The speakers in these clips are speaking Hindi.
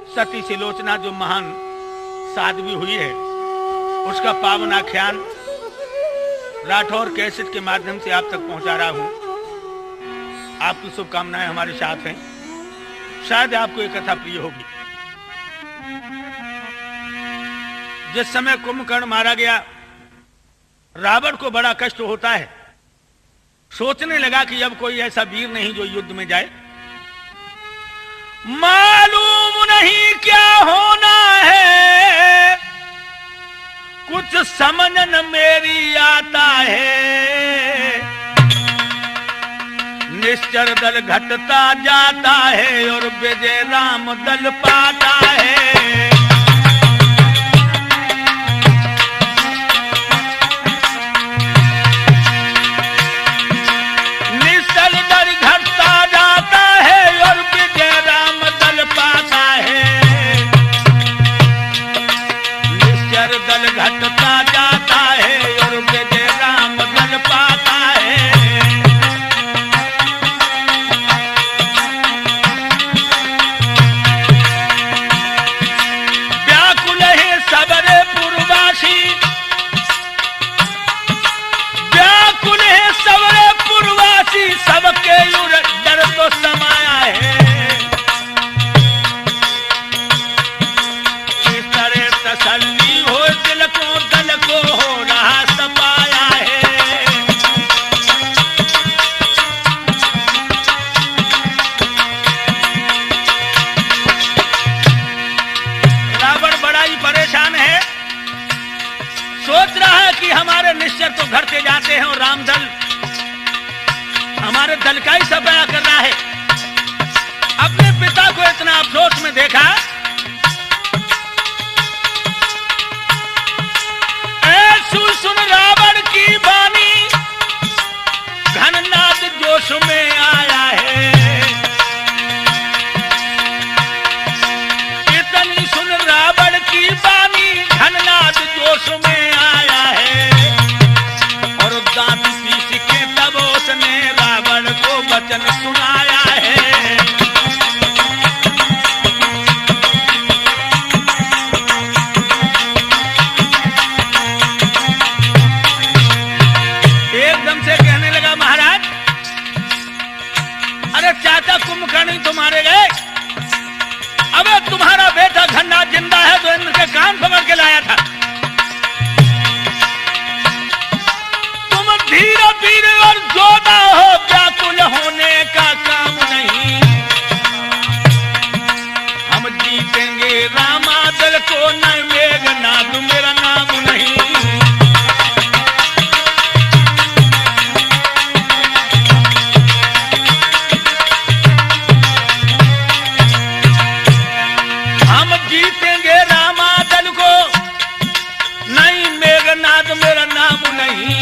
सती सिलोचना जो महान साध्वी हुई है, उसका पावन आख्यान राठौर कैसेट के माध्यम से आप तक पहुंचा रहा हूं। आपकी शुभकामनाएं हमारे साथ हैं। शायद आपको ये कथा प्रिय होगी। जिस समय कुंभकर्ण मारा गया, रावण को बड़ा कष्ट होता है। सोचने लगा कि अब कोई ऐसा वीर नहीं जो युद्ध में जाए। मालूम नहीं क्या होना है, कुछ समझ न मेरी आता है। निश्चर दल घटता जाता है और विजय राम दल पाता है। घटता जाता है और विजय राम दल पाता है। व्याकुल है सबरे पूर्ववासी, व्याकुल है सबरे पूर्ववासी, सबके डर तो समाया है। इस तरह तसल्ली हो दिल को हो रहा सपाया है। रावण बड़ा ही परेशान है। सोच रहा है कि हमारे निश्चर तो घटते जाते हैं और राम दल हमारे दल का ही सफाया कर रहा है। अपने पिता को इतना अफसोस में देखा। सुन रावण की वाणी, घननाद जोश में आया है। इतनी सुन रावण की वाणी, घननाद जोश में आया है। और दांत पीस के तब उसने रावण को वचन सुनाया है। चाचा कुंभकर्ण तो मारे गए, अब तुम्हारा बेटा घन्ना जिंदा है तो इनके कान पकड़ के लाया था। तुम धीर वीर और जोधा हो, व्याकुल होने का काम नहीं। हम जीतेंगे रामादल को, न मेघनाद मेरा नाम नहीं। मेरा नाम नहीं,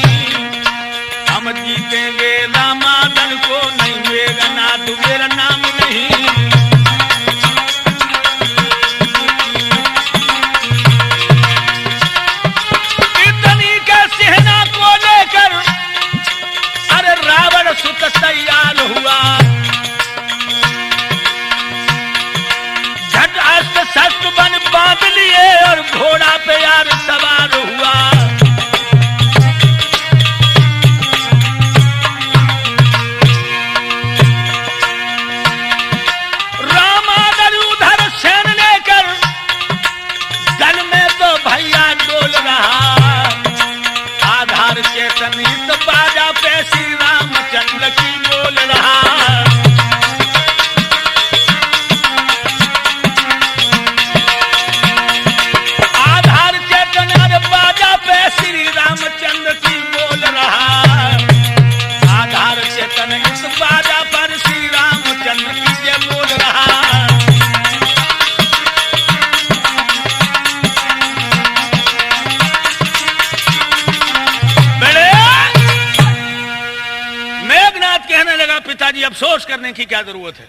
हम जीतेंगे रामादल को, नहीं मेघनाद मेरा नाम नहीं। इतनी के सेना को लेकर अरे रावण सुत तैयार हुआ। झट अस्त्र शस्त्र बन बांध लिए और घोड़ा पे यार सवार हुआ। चेतनित बाजा पे श्री रामचंद्र की बोल रहा। आधार चेतन बाजा पे श्री रामचंद्र की बोल रहा। आधार चेतन इस बाजा पर श्री रामचंद्र की जय बोल रहा। पिताजी अफसोस करने की क्या जरूरत है?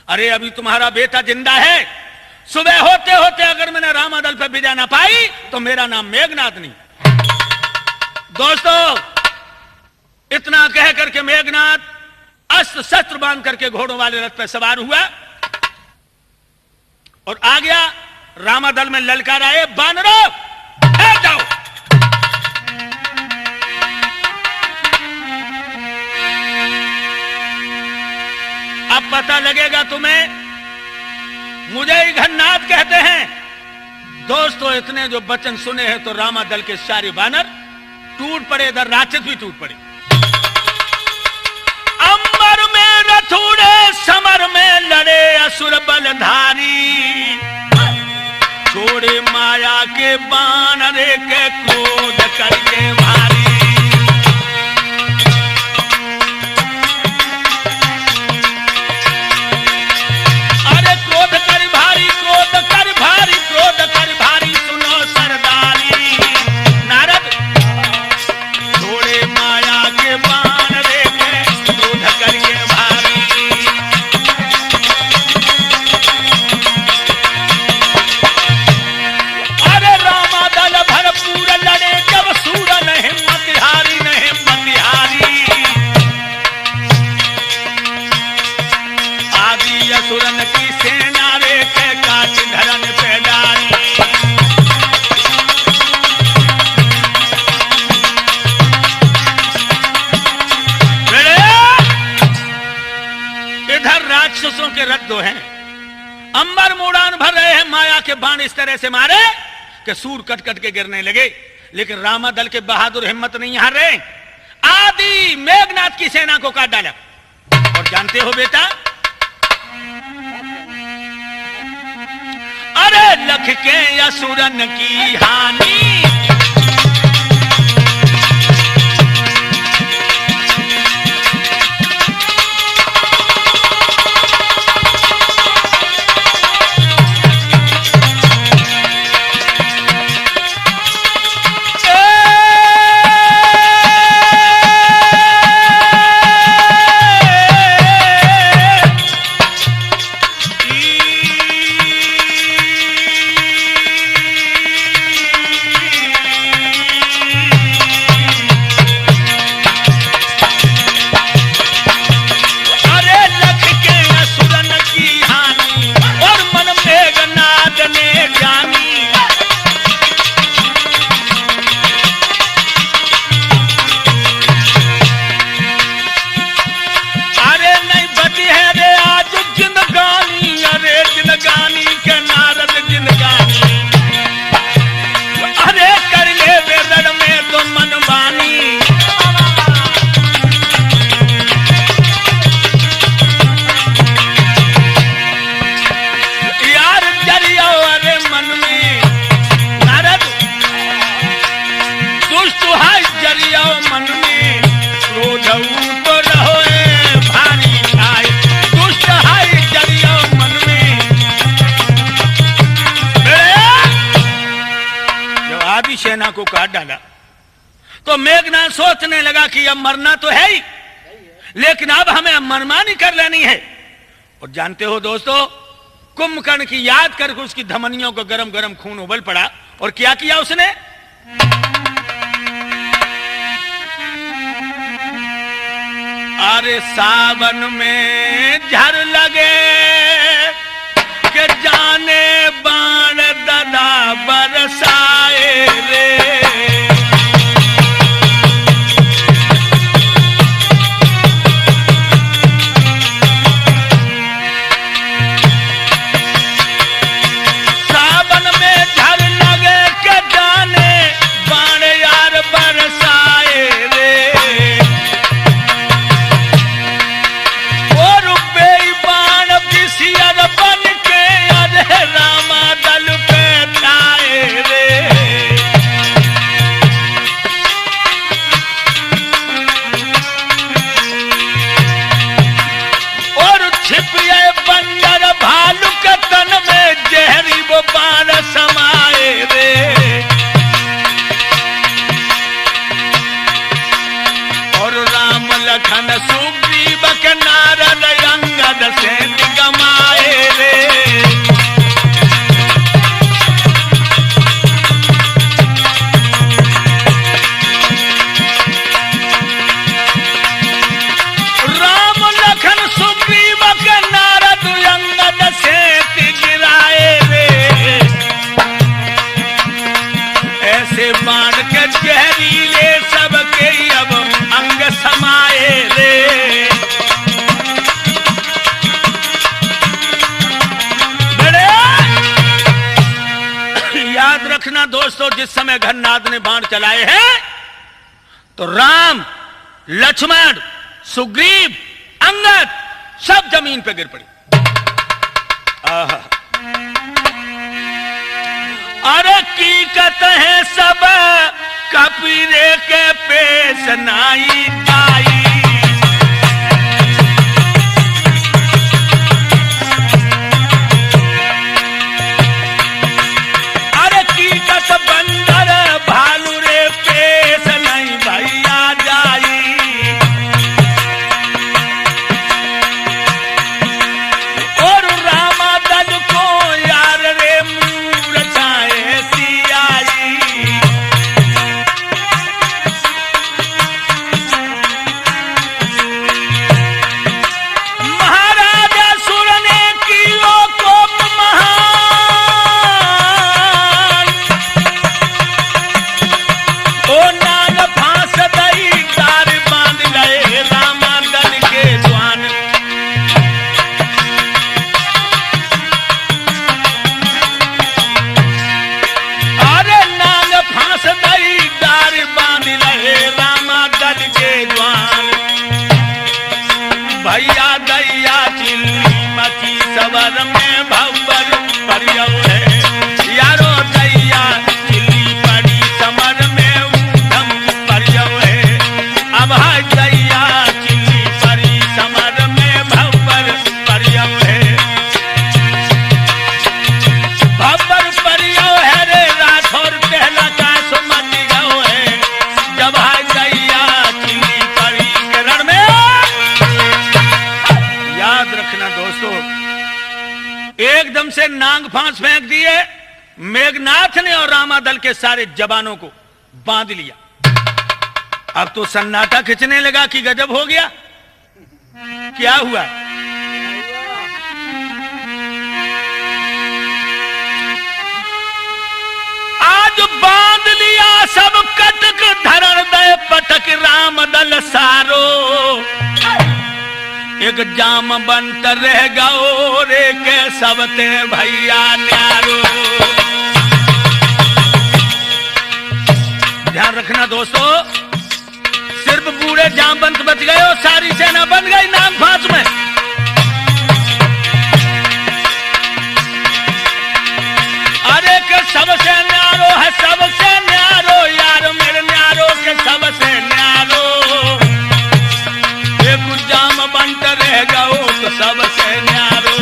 अरे अभी तुम्हारा बेटा जिंदा है। सुबह होते होते अगर मैंने रामादल पर विजय ना पाई तो मेरा नाम मेघनाद नहीं। दोस्तों, इतना कह करके मेघनाद अस्त्र शस्त्र बांध करके घोड़ों वाले रथ पर सवार हुआ और आ गया रामादल में ललकार आए, बानरों ठहर जाओ। अब पता लगेगा तुम्हें, मुझे ही घननाथ कहते हैं। दोस्तों इतने जो वचन सुने हैं तो रामादल के सारे बानर टूट पड़े, इधर राक्षस भी टूट पड़े। अंबर में रथुड़े समर में लड़े असुर बलधारी, छोड़े माया के बाण रे के क्रोध करके भारी। अरे क्रोध कर भारी, क्रोध कर भारी, क्रोध कर भारी, सुनो सरदारी। नारद छोड़े माया के बाण रे के क्रोध करके भारी। अरे रामादल भरपूर लड़े जब सूरन हिम्मत हारी, न हिम्मत हारी। आदि असुरन की सेना रे के काट धरन पे डारी। इधर राक्षसों के रथ दो हैं, अंबर मुड़ान भर रहे हैं, माया के बाण इस तरह से मारे कि सूर कट कट के गिरने लगे। लेकिन रामादल के बहादुर हिम्मत नहीं हार रहे। आदि मेघनाथ की सेना को काट डाला। और जानते हो बेटा, अरे लख के असुरन की हानि, सेना को काट डाला तो मेघनाथ सोचने लगा कि अब मरना तो है ही, लेकिन अब हमें मनमानी कर लेनी है। और जानते हो दोस्तों, कुंभकर्ण की याद करके उसकी धमनियों को गरम गरम खून उबल पड़ा। और क्या किया उसने, अरे सावन में झर लगे के जाने बाण ददा बरसाए रे। सावन में झर लगे के जाने बाण यार बरसाए रे। और बेईमान दोस्तों, जिस समय घननाद ने बाण चलाए हैं तो राम, लक्ष्मण, सुग्रीव, अंगद सब जमीन पे गिर पड़ी। अरे की कहते हैं सब कपीरे के पेश नाई जाई। अरे की कत बंदर भालू रे पेश नहीं भैया जाई। और रामादल को यार रे मूर्छाए सी आई। महाराजा सुर ने किलो कोप महान। ओ नाग फांस दई तार बांध गए रामादल के द्वान। अरे नाग फांस दई तार बांध रहे रामादल के द्वान। भैया दैया चिल्ली मची सवर में भव्वर परियौ है। यारो दैया चिल्ली पड़ी समर में ऊधम परियौ है। अब है दैया चिल्ली पड़ी समर में भव्वर परियौ है। भव्वर परियौ है रे राठौर पहला का सुमति गौ है। जब है दैया चिल्ली पड़ी के रण में। याद रखना दोस्तों, एकदम से नाग फांस फेंक दिए। मेघनाथ ने और रामादल के सारे जवानों को बांध लिया। अब तो सन्नाटा खिंचने लगा कि गजब हो गया। क्या हुआ? आज बांध लिया सब कटक धरण दे पटक रामदल सारो। एक जाम बंत रह गओ रे के सबते भैया न्यारो। ध्यान रखना दोस्तों, सिर्फ बूढ़े जामवंत बच गए और सारी सेना बन गई नाग फांस में। अरे के सबसे न्यारो है, सबसे न्यारो यार मेरे न्यारो के सबसे न्यारो। एक जाम बंद रह गओ तो सबसे न्यारो।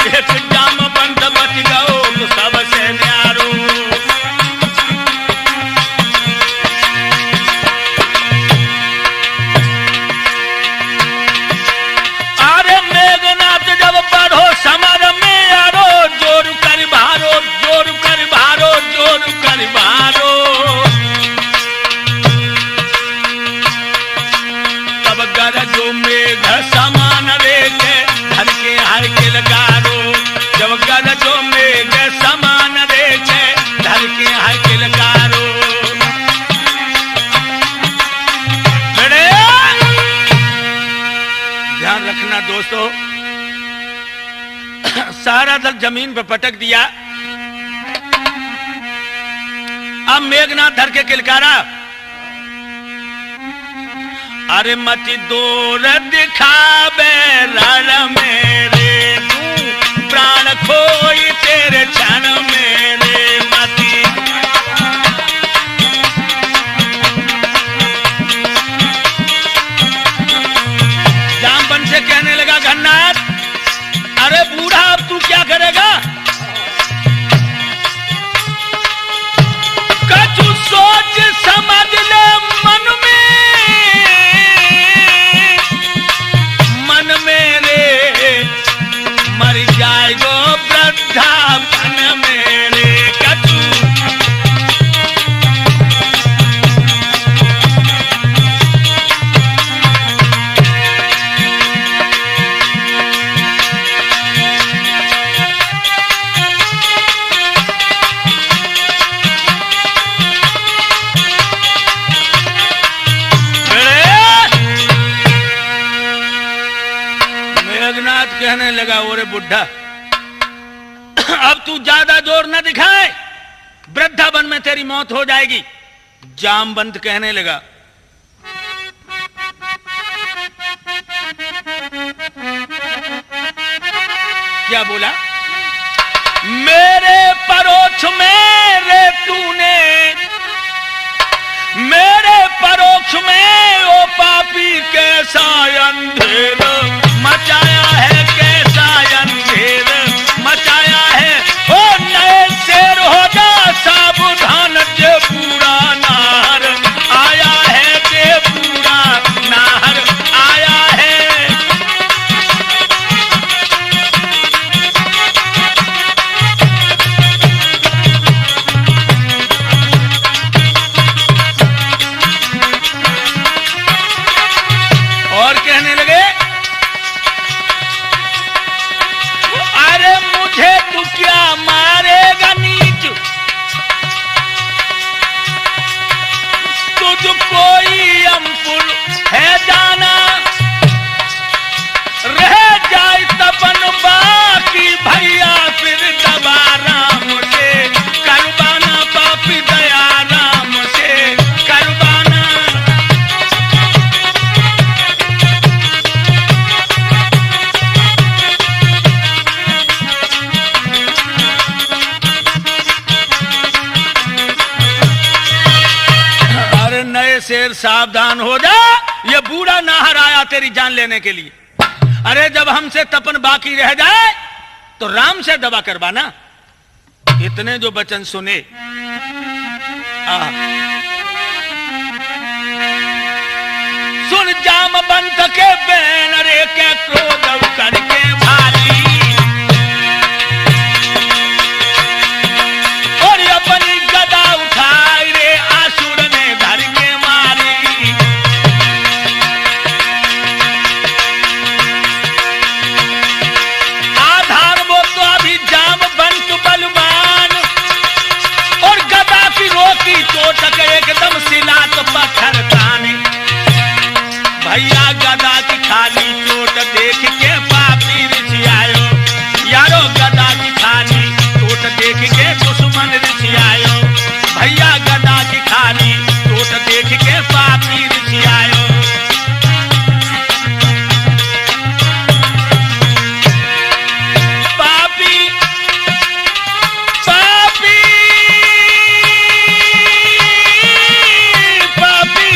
एक जाम बंद बच गओ तो सबसे न्यारो। अरे मेघनाथ जब बढ़ो समर में यारो। जोर कर भारो, जोर कर भारो, जोर कर भारो। तब गरजो मेघ समान रेखे धर के हर के लगारो। जब गरजो मेघ समान रेखे धर के हर के लगारो। ध्यान रखना दोस्तों, सारा दल जमीन पर पटक दिया। अब मेघनाथ धर के किलकारा। अरे मची दूर दिखावे रण मेरे। तू प्राण खोई तेरे क्षण मेरे मती। जामवन से कहने लगा घननाथ, अरे बूढ़ा अब तू क्या करेगा? कछु सोच समझ ले मन में। मन मेरे मर जाएगो वृद्धापन मेरे। कछु कहने लगा, ओरे बुढ़ा अब तू ज्यादा जोर न दिखाए। वृद्धावन में तेरी मौत हो जाएगी। जामवंत कहने लगा, क्या बोला? मेरे परोक्ष में रे तूने, मेरे परोक्ष में ओ पापी कैसा अंधेर मचाया है, कैसा अंधेर मचाया है। ओ नए शेर हो जा सावधान, जे पूरा नार आया है, जे पूरा नार आया है। और कहने लगे, अरे मुझे तू क्या मारेगा नीच, तुझ कोई अम्पुल है जाना, रह जाए तपन बाकी भैया फिर दबा राम से करवाना, पापी दया राम से करवाना। नए शेर सावधान हो जा, ये बूढ़ा नाहर आया तेरी जान लेने के लिए। अरे जब हमसे तपन बाकी रह जाए तो राम से दवा करवाना। इतने जो वचन सुने, सुन जामवंत के बैनरे के क्रोध करके भारी, और अपनी गदा उठाई रे आसुर ने धर के मारी। आधार वो तो अभी जामवंत बलवान, और गदा की रोकी चोट के एकदम सिलात पत्थर ताने। भैया गदा की खाली चोट देख के पापी ऋषि आयो, यारो गदा की खाली चोट देख के दुश्मन ऋषि आयो। भैया गदा की खाली चोट देख के पापी ऋषि आयो। पापी पापी पापी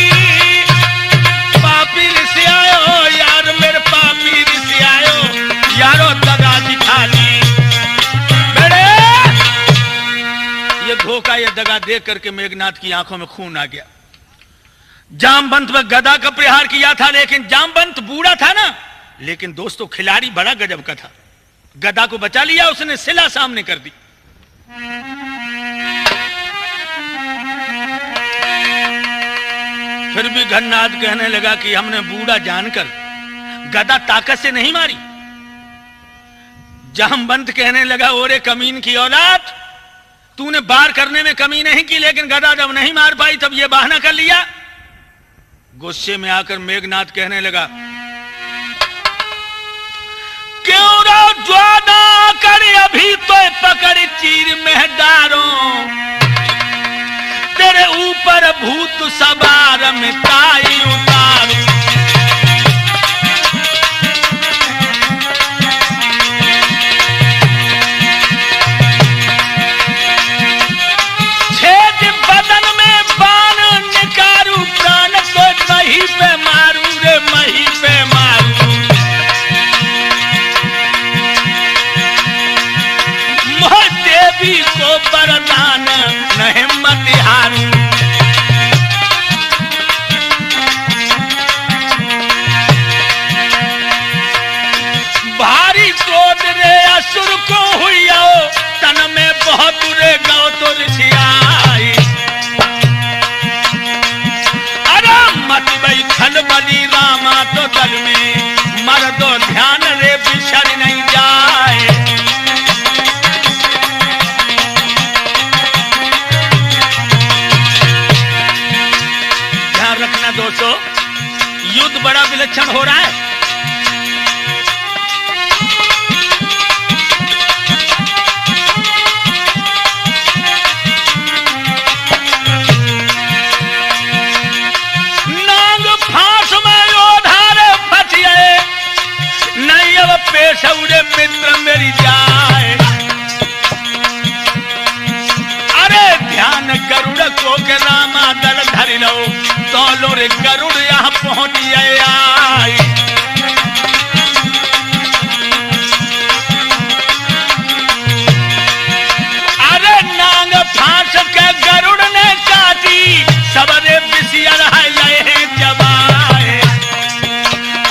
पापी ऋषि आयो, यार मेरे पापी ऋषि आयो, यारो दगा की खाली। ये धोखा, ये दगा देख करके मेघनाथ की आंखों में खून आ गया। जामवंत में गदा का प्रहार किया था, लेकिन जामवंत बूढ़ा था ना, लेकिन दोस्तों खिलाड़ी बड़ा गजब का था। गदा को बचा लिया उसने, सिला सामने कर दी। फिर भी घननाद कहने लगा कि हमने बूढ़ा जानकर गदा ताकत से नहीं मारी। जामवंत कहने लगा, ओरे कमीन की औलाद, तूने बार करने में कमी नहीं की, लेकिन गदा जब नहीं मार पाई तब ये बहाना कर लिया। गुस्से में आकर मेघनाथ कहने लगा, क्यों ज्वादा कर अभी तो पकड़ चीर मेहदारों, तेरे ऊपर भूत सवार मिटाई उतारू। बदन में बाण निकारू, प्राण को मही पे मारू रे, मही पे मारू। मोह देवी को वरदान न हिम्मत हारू। भारी क्रोध रे असुर को हुई, तन में बहुत रे गौ तो ऋषि आई। मत भाई खल बली रामा तो दल में, मर दो ध्यान रे बिछड़ नहीं जाए। ध्यान रखना दोस्तों, युद्ध बड़ा विलक्षण हो रहा है। और गरुड़ यहाँ पहुंच आई। अरे नांग फांस के गरुड़ ने काटी, सबरे बिसियर है जबाए।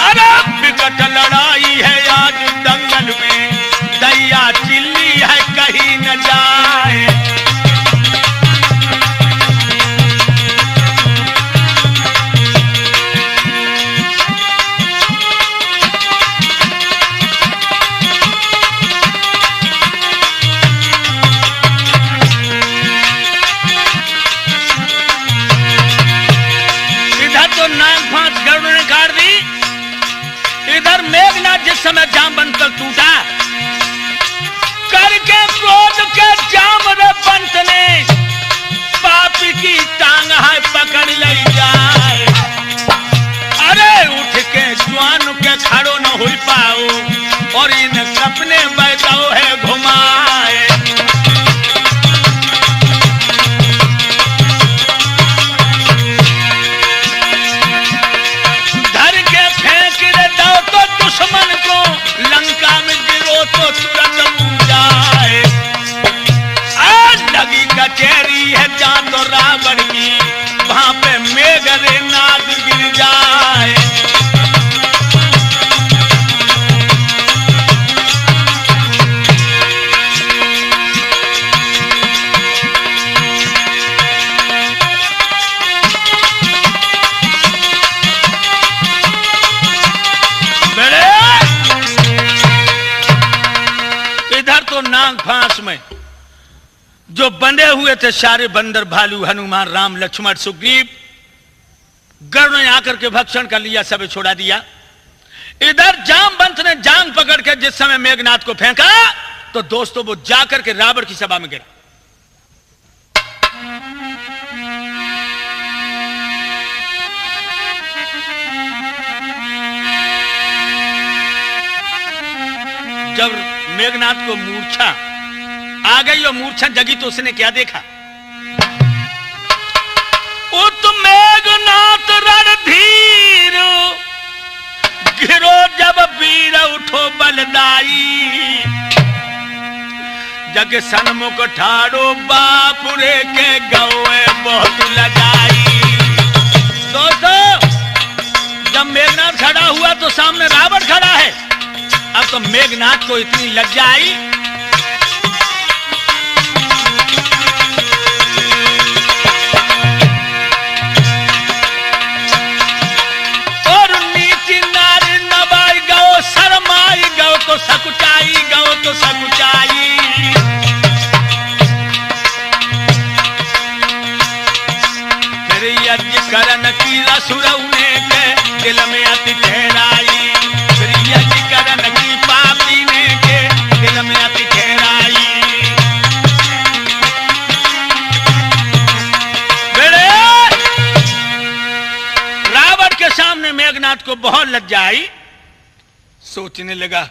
अरे विकट लड़ाई है आज दंगल में, दैया चिल्ली है कहीं न जाए। इधर मेघनाथ जिस समय जामवंत पर टूटा, करके क्रोध के जामवंत ने पापी की टांग है पकड़ ले जाए। अरे उठ के ज्वान के खड़ो न हो पाओ और इन सपने बैठाओ है घुमाए। दुश्मन को लंका में गिरो तो तुरंत जाए। आज लगी कचहरी है जान तो रावण की, वहां पे मेघरे नाद गिर जाए। तो नाग फांस में जो बंधे हुए थे सारे बंदर, भालू, हनुमान, राम, लक्ष्मण, सुग्रीव, गरुड़ ने आकर के भक्षण कर लिया, सब छोड़ा दिया। इधर जामवंत ने जांग पकड़ के जिस समय मेघनाथ को फेंका तो दोस्तों वो जाकर के रावण की सभा में गिरा। जब मेघनाथ को मूर्छा आ गई और मूर्छा जगी तो उसने क्या देखा? उत मेघनाथ रणधीर, गिरो जब वीर उठो बलदाई। जग सन्मुख ठाड़ो बापुरे के गौए बहुत लजाई। दोस्तों जब मेघनाथ खड़ा हुआ तो सामने रावण खड़ा है। अब तो मेघनाथ को इतनी लज्जा आई, और नीति नारी नवाई गौ, शर्माई गौ तो सकुचाई, गौ तो सकुचाई। फिर यज्ञ करन की रसुरौने के दिल में अति ठहराई। फिर यज्ञ करन की पापी ने के दिल में अति ठहराई। रावण के सामने मेघनाथ को बहुत लज्जा आई। सोचने लगा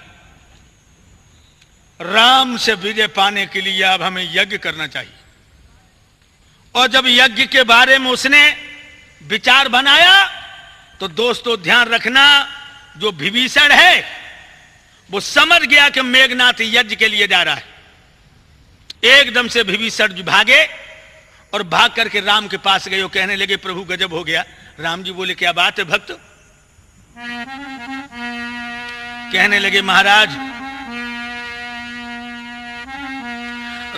राम से विजय पाने के लिए अब हमें यज्ञ करना चाहिए। और जब यज्ञ के बारे में उसने विचार बनाया तो दोस्तों ध्यान रखना, जो विभीषण है वो समझ गया कि मेघनाथ यज्ञ के लिए जा रहा है। एकदम से विभीषण भागे और भाग करके राम के पास गए और कहने लगे प्रभु गजब हो गया। राम जी बोले क्या बात है भक्त? कहने लगे महाराज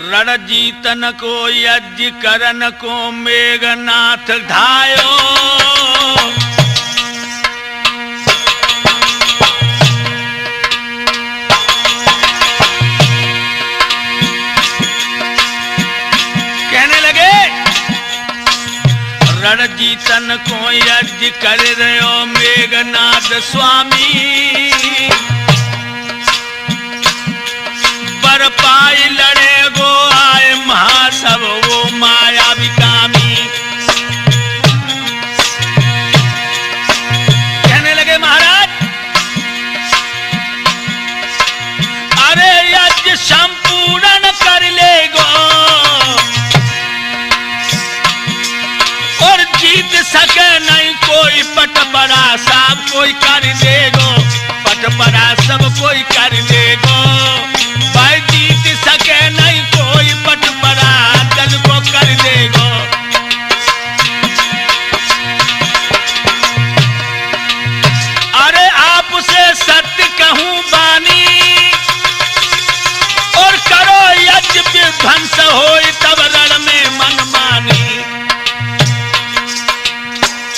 रण जीतन को यज्ञ करन को मेघनाथ धायो। कहने लगे रण जीतन को यज्ञ कर रहे हो मेघनाथ स्वामी। बर पाई लड़े गो आए महासव वो माया विकामी। कहने लगे महाराज अरे यज्ञ संपूर्ण कर ले गो और जीत सके नहीं को पटपरा सब कोई कर देगो, पटपरा सब कोई कर देगो, भाई जीत सके नहीं कोई पटपरा दल को कर देगो। अरे आपसे सत्य कहूं बानी और करो यज्ञ विध्वंस होई तब रण में मन मानी।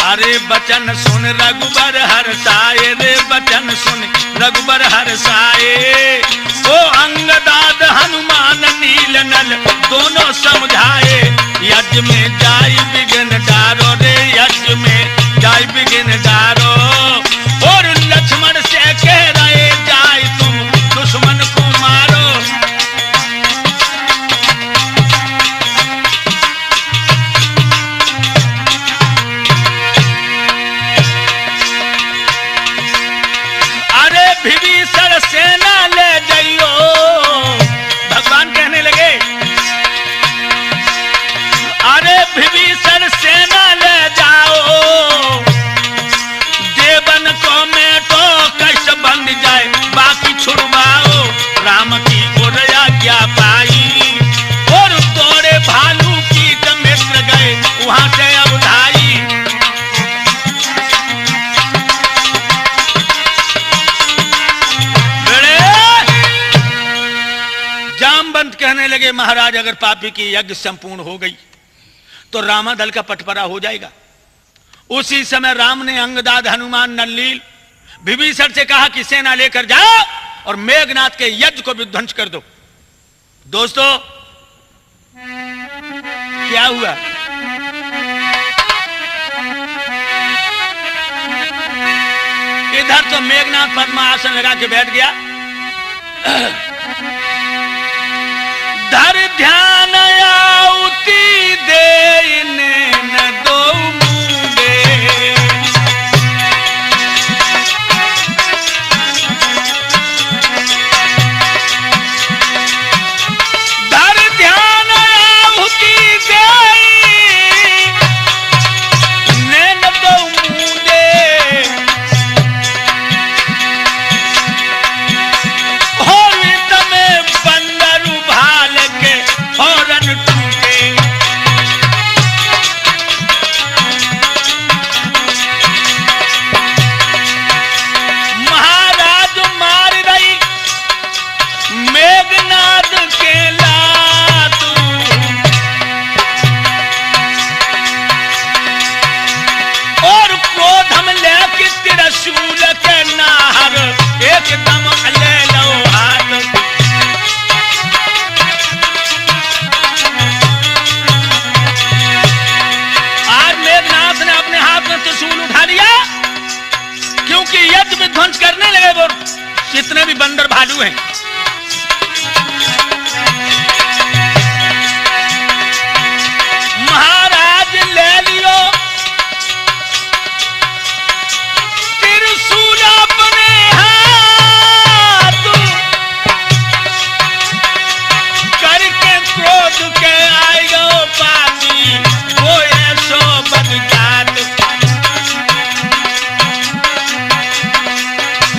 अरे बचन सुन रघुबर हर्षाए, रे बचन सुन रघुबर हर्षाए, ओ अंगदाद हनुमान नील नल दोनों समझाए, यज्ञ में जाय विघ्न डारो, रे यज्ञ में जाय विघ्न डारो, और लक्ष्मण से कह रहे जाय तुम दुश्मन को मारो। विभीषण सेना ले जाइयो, भगवान कहने लगे अरे विभीषण सेना ले जाओ, देवन को मेटो कष्ट बंद जाए बाकी छुड़वाओ, राम की ओर आज्ञा पाई और दौड़े भालू कीट मित्र गए वहां से अवधाई। जामवंत कहने लगे महाराज अगर पापी की यज्ञ संपूर्ण हो गई तो रामादल का पटपरा हो जाएगा। उसी समय राम ने अंगदाद हनुमान नल्लील विभीषण से कहा कि सेना लेकर जाओ और मेघनाथ के यज्ञ को विध्वंस कर दो। दोस्तों क्या हुआ? इधर तो मेघनाथ पद्मासन लगा के बैठ गया, धर ध्यान आउती दे न दो मुंडे, धर ध्यान आउती दे न दो मुंडे, और तमें बंदर उभाल के फौरन टूटे। महाराज मार रही मेघनाद के लातू, और क्रोध हम लेके त्रिशूल के नाहर एकदम ले लो हाथ। मेघनाथ ने अपने हाथ में त्रिशूल उठा लिया क्योंकि यज्ञ विध्वंस करने लगे वो जितने भी बंदर भालू हैं। महाराज ले लियो त्रिशूल अपने हाथ, करके क्रोध के आयो पानी वो ऐसो बदजात।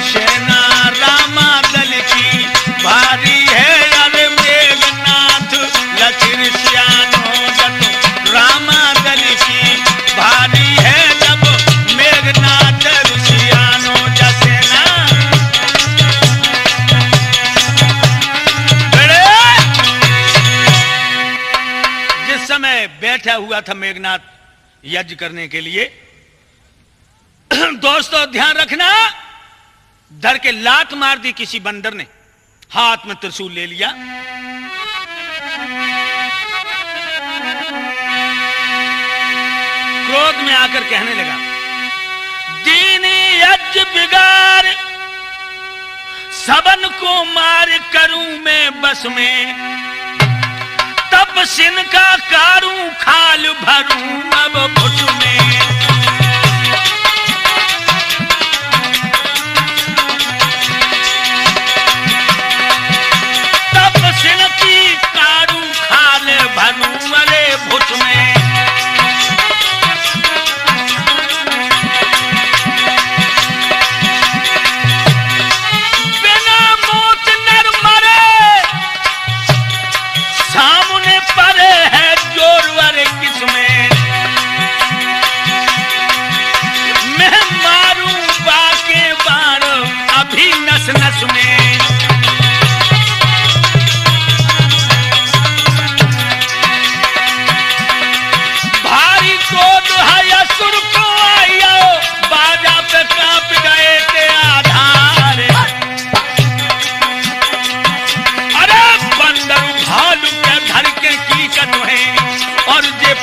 सेना रामा दल की भारी है, अरे मेघनाथ लखीर सियानो जनो, रामा दल की भारी है जब मेघनाथ सियानो जसेना। जिस समय बैठा हुआ था मेघनाथ यज्ञ करने के लिए, दोस्तों ध्यान रखना, धर के लात मार दी किसी बंदर ने, हाथ में त्रिशूल ले लिया। क्रोध में आकर कहने लगा दीनी यज्ञ बिगाड़, सबन को मार करूं मैं बस में, तपसिन का कारूं खाल भरूं अब घुट में। तपसिन की कारूं खाल भरूं अरे भुट में,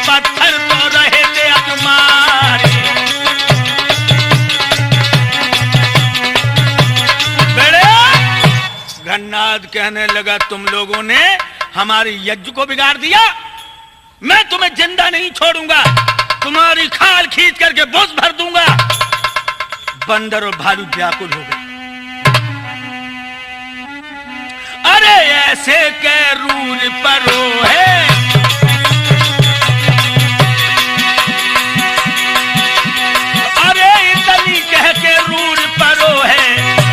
पत्थर तो रहे थे अजमारे। गन्नाथ कहने लगा तुम लोगों ने हमारी यज्ञ को बिगाड़ दिया, मैं तुम्हें जिंदा नहीं छोड़ूंगा, तुम्हारी खाल खींच करके बुझ भर दूंगा। बंदर और भालू व्याकुल हो गए। अरे ऐसे के रूर परो है, अरे इतनी कह के रूर परो है,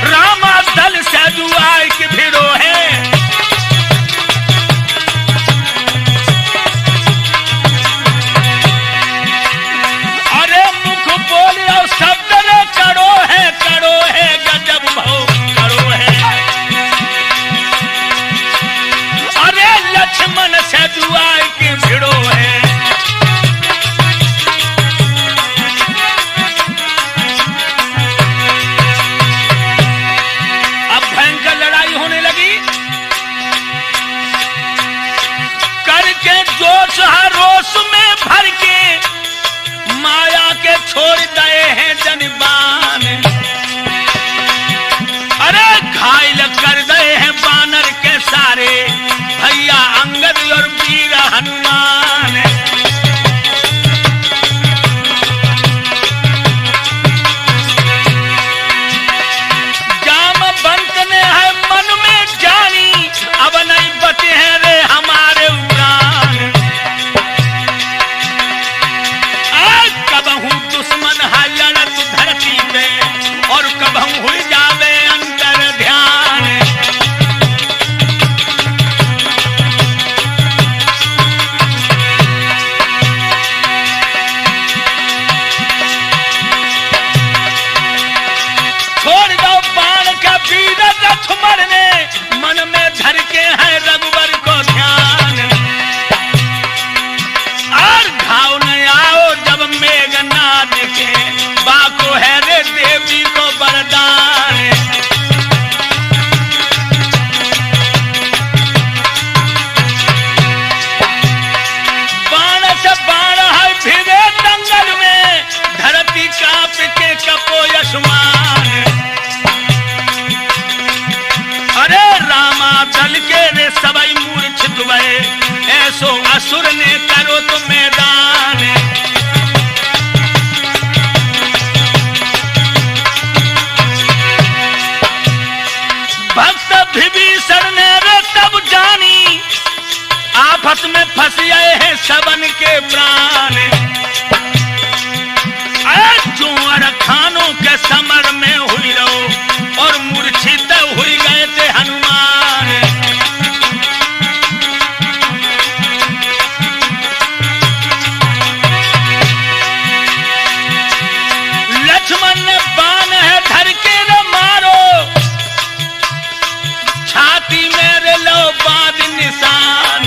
रामा दल से जुआई की भिड़ो है। अरे मुख बोले और शब्द रे करो है गजब भाव करो है। अरे लक्ष्मण से जुआई की भिड़ो है। अब भयंकर लड़ाई होने लगी। करके जोश रोष में भर के माया के छोड़ दए हैं जनबान। अरे घायल कर दए हैं बानर के सारे भैया अंगद और वीर हनुमान। जामवंत ने है मन में जानी, अब नहीं बचे हैं रे हमारे उड़ान। कबहू दुश्मन है लड़त धरती पे और कबहू हुई जावे अंतर ध्यान। छोड़ दो बाण का वीर लक्ष्मण ने, मन में धर के है रघुवर को ध्यान। और घाव न आओ जब मेघनाद के, बाको है रे देवी को वरदान। बाण से बाण है भिड़े दंगल में, धरती कांप के कपो यशमान। अरे रामा दल के रे सबई मूर्छित भये, ऐसो असुर ने करो तो मैदान। भक्त विभीषण ने रे तब जानी, आफत में फंस गए हैं सबन के प्राण। जोर खानों के समर में हुई रहो और मूर्छित हुई गए थे हनुमान। लक्ष्मण ने बाण है धर के न मारो, छाती मेरे लो बांध निशान।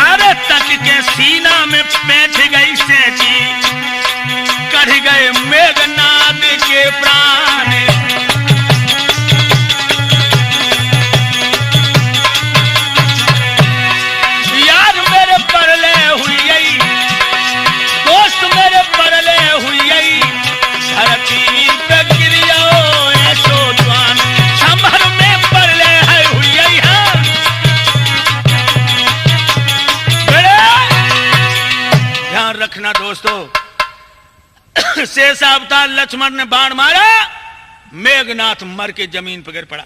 अरे तक के सीना में बैठ गई सेठी, कढ़ गए मेघनाद के प्राण। यार मेरे परले हुई, दोस्त मेरे परले हुई, धरती पे गिरियो ऐसो जवान, संभर में परले है हुई। ध्यान रखना दोस्तों, शेष अवतार लक्ष्मण ने बाण मारा, मेघनाथ मर के जमीन पर गिर पड़ा।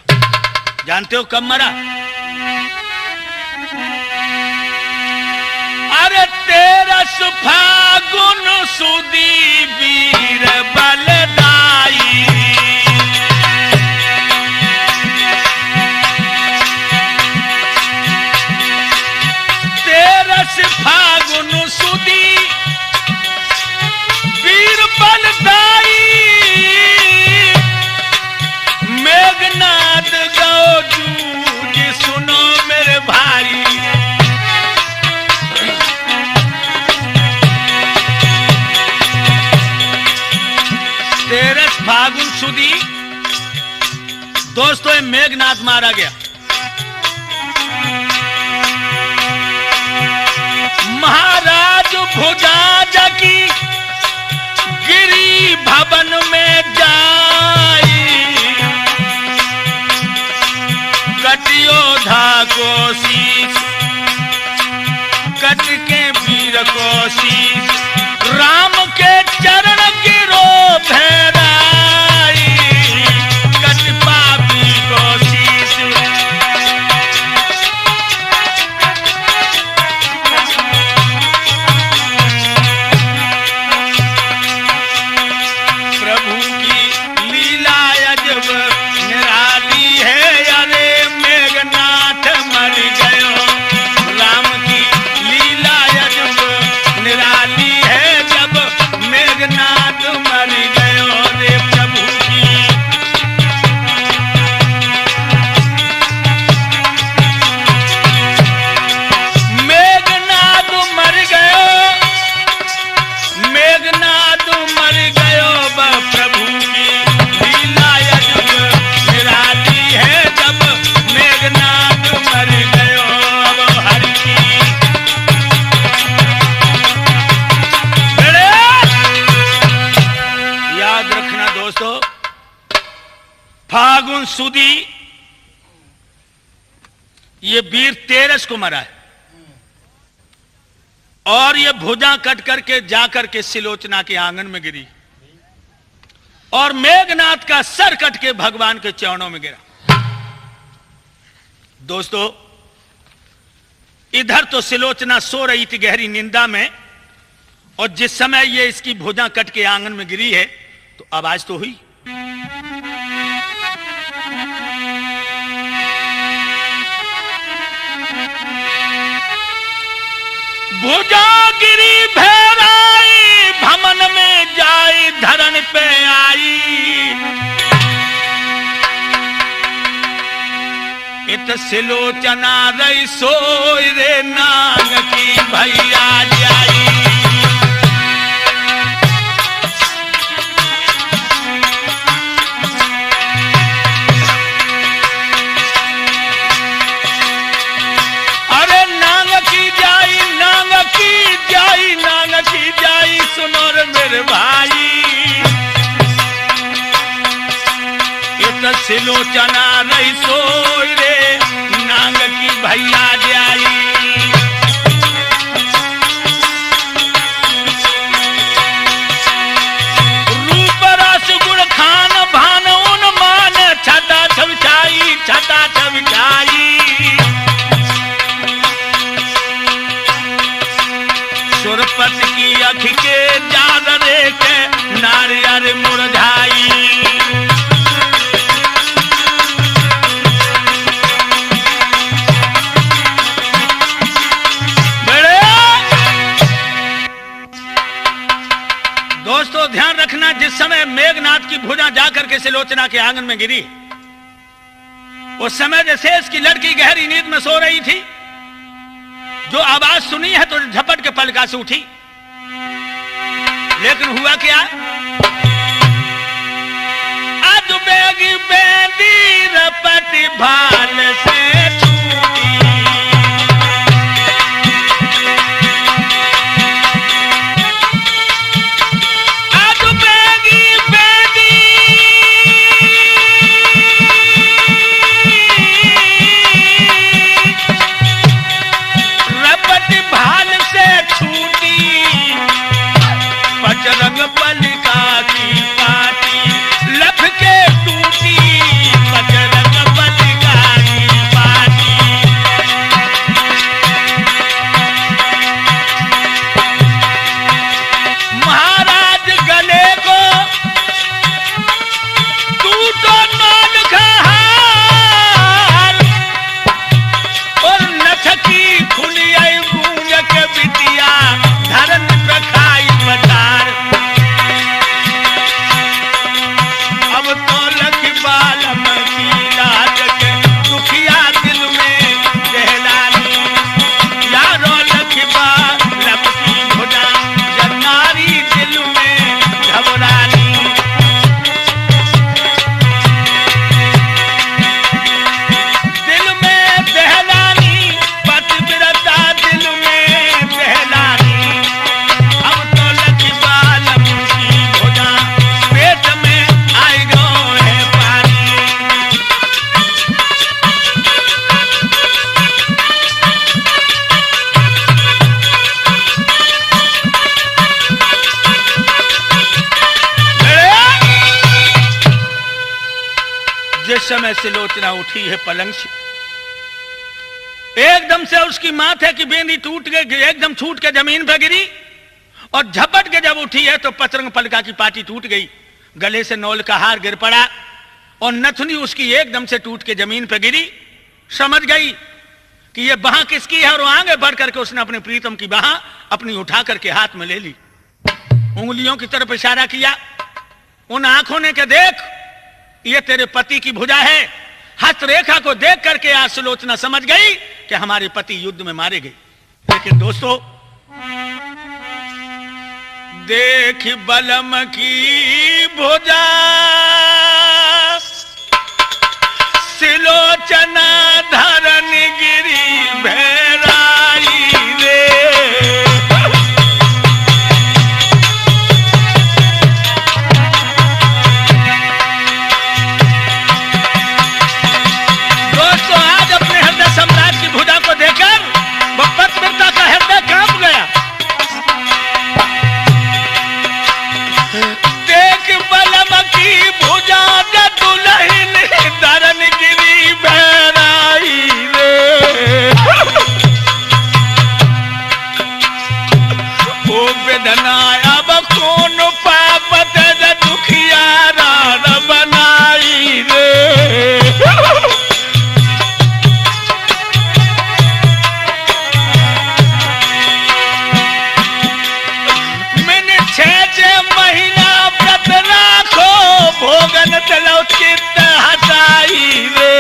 जानते हो कब मरा? अरे 13 फागुन सुदी वीर बलदाई, 13 फागुन सुदी वीर बलदाई, मेघनाद गौ जूझ सुनो मेरे भाई। 13 फागुन सुदी दोस्तों मेघनाथ मारा गया। महाराज भुजाज की गिरी भवन में जाई, कटियोधा को शीश कट के वीर को शीश, राम के चरण गिरो भैराई, कट पापी को शीश। प्रभु की लीला अजब निराली है, अरे मेघनाथ मर गयो। राम की लीला अजब निराली है, जब मेघनाथ मर गयो रे प्रभु की। मेघनाथ मर गयो, मेघनाथ मर गयो, प्रभु की लीला अजब निराली है, जब मेघनाथ मर गयो। अब हरि की याद रखना दोस्तों, फागुन सुदी ये वीर तेरस को मरा है, और ये भुजा कट करके जाकर के सिलोचना के आंगन में गिरी, और मेघनाथ का सर कट के भगवान के चरणों में गिरा। दोस्तों इधर तो सिलोचना सो रही थी गहरी निंदा में, और जिस समय ये इसकी भुजा कट के आंगन में गिरी है तो आवाज तो हुई। भुजा गिरी भैराई, भमन में जाई धरण पे आई, इत सिलोचना रही सोई रे नाग की भैया जाई। नांग की जाई सुनो रे मेरे भाई, इत सिलोचना रही सोई रे नांग की भैया जाई। रूप रस गुण खान भान उन मान, छटा छविछाई छटा छविछाई। सुरपत की अख के जादरे के नारियर मुरझाई। दोस्तों ध्यान रखना, जिस समय मेघनाथ की भुजा जाकर के सिलोचना के आंगन में गिरी, उस समय जैसे की लड़की गहरी नींद में सो रही थी, जो आवाज सुनी है तो झपट के पलका से उठी, लेकिन हुआ क्या? आज बेगी बेदी रपट भाल से छूटी, आज बेगी बेदी रपट भाल से छूटी, पचरंग बलिका की पाटी लख के टूटी, पचरंग बलिका सुलोचना उठी है पलंग से, एकदम से उसकी माथे की बेनी टूट गई, एकदम छूट के जमीन पर गिरी और झपट के जब उठी है तो पचरंग पलका की पाटी टूट गई, गले से नौल का हार गिर पड़ा और नथुनी उसकी एकदम से टूट के जमीन पर गिरी। समझ गई कि ये बाह किसकी है और आगे बढ़ करके उसने अपने प्रीतम की बाह अपनी उठा करके हाथ में ले ली, उंगलियों की तरफ इशारा किया, उन आंखों ने के देख ये तेरे पति की भुजा है। हस्तरेखा को देख करके आज सुलोचना समझ गई कि हमारे पति युद्ध में मारे गए। लेकिन दोस्तों, देख बलम की भुजा सुलोचना धरन गिरी भैराई रे। दोस्तों, आज अपने हृदय सम्राट की भुजा को देखकर पतिव्रता का हृदय कांप गया। देख बलम की भुजा दुल्हन धरन गिरी भैराई रे। ओ वेदना अब कौन पापत दुखियारा बनाई रे। मैंने 6 महीना व्रत राखो भोगन तलो चित्त हटाई रे।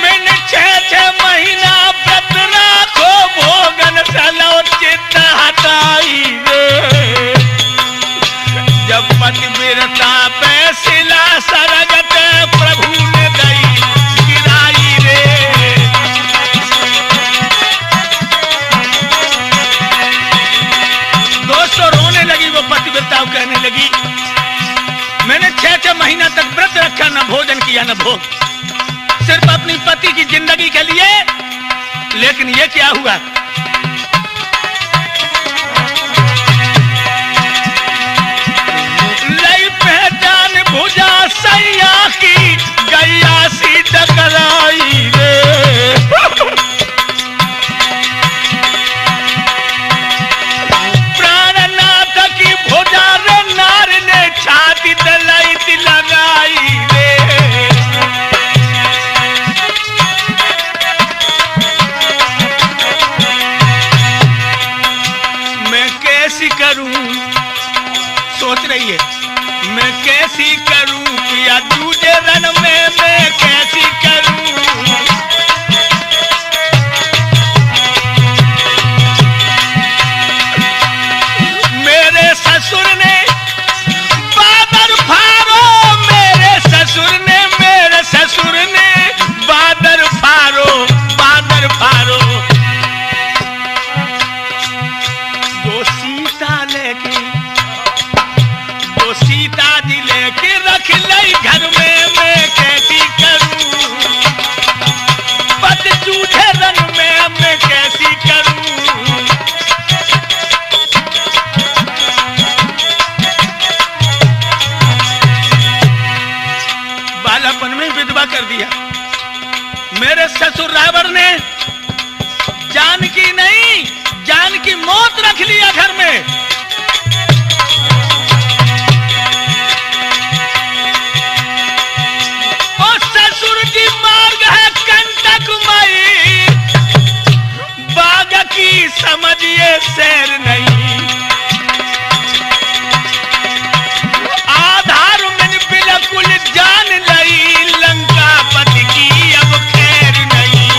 मैंने 6 महीना व्रत राखो भोगन तलो चित्त हटाई रे। जब पतिव्रता पे शिला सरगत प्रभु ने गई गिराई रे। दोस्तों, रोने लगी वो पतिव्रता, कहने लगी मैंने 6 महीना तक व्रत रखा, न भोजन किया न भोग, सिर्फ अपनी पति की जिंदगी के लिए। लेकिन ये क्या हुआ? लई पहचान भुजा सैया की गैया सी टकराई रे। प्राणनाथ की भुजा रे नार ने छाती दलाई लगाई रे। मैं कैसी करूं, सोच रही है, मैं कैसी करूं पिया दूजे रन में, मैं कैसी करूं। मेरे ससुर ने बादर फारो, मेरे ससुर ने बादर फारो, बादर फारो। दो सीता जी लेके रख लई घर में, मैं कैसी करूं। पत जूझे रन में, मैं कैसी करूं। बालापन में विधवा कर दिया। मेरे ससुर रावण ने जानकी नहीं, जानकी मौत रख लिया घर में। और ससुर की मार्ग है कंटकमयी, बाग की समझिए सैर नहीं। आधार में बिल्कुल जान लई, लंका पति की अब खैर नहीं।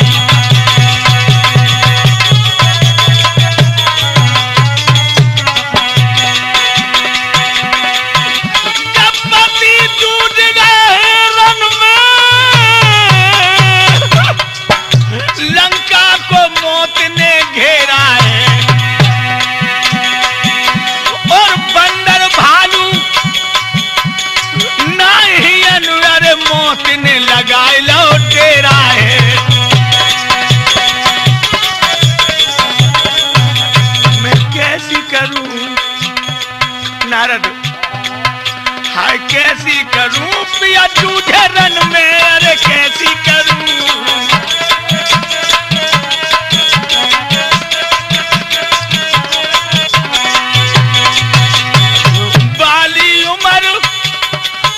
जब पति टूट गए रन में, लंका को मौत ने घेरा है। नारद, हाय कैसी करूं पिया जूझे रन में, अरे कैसी करूं। बाली उम्र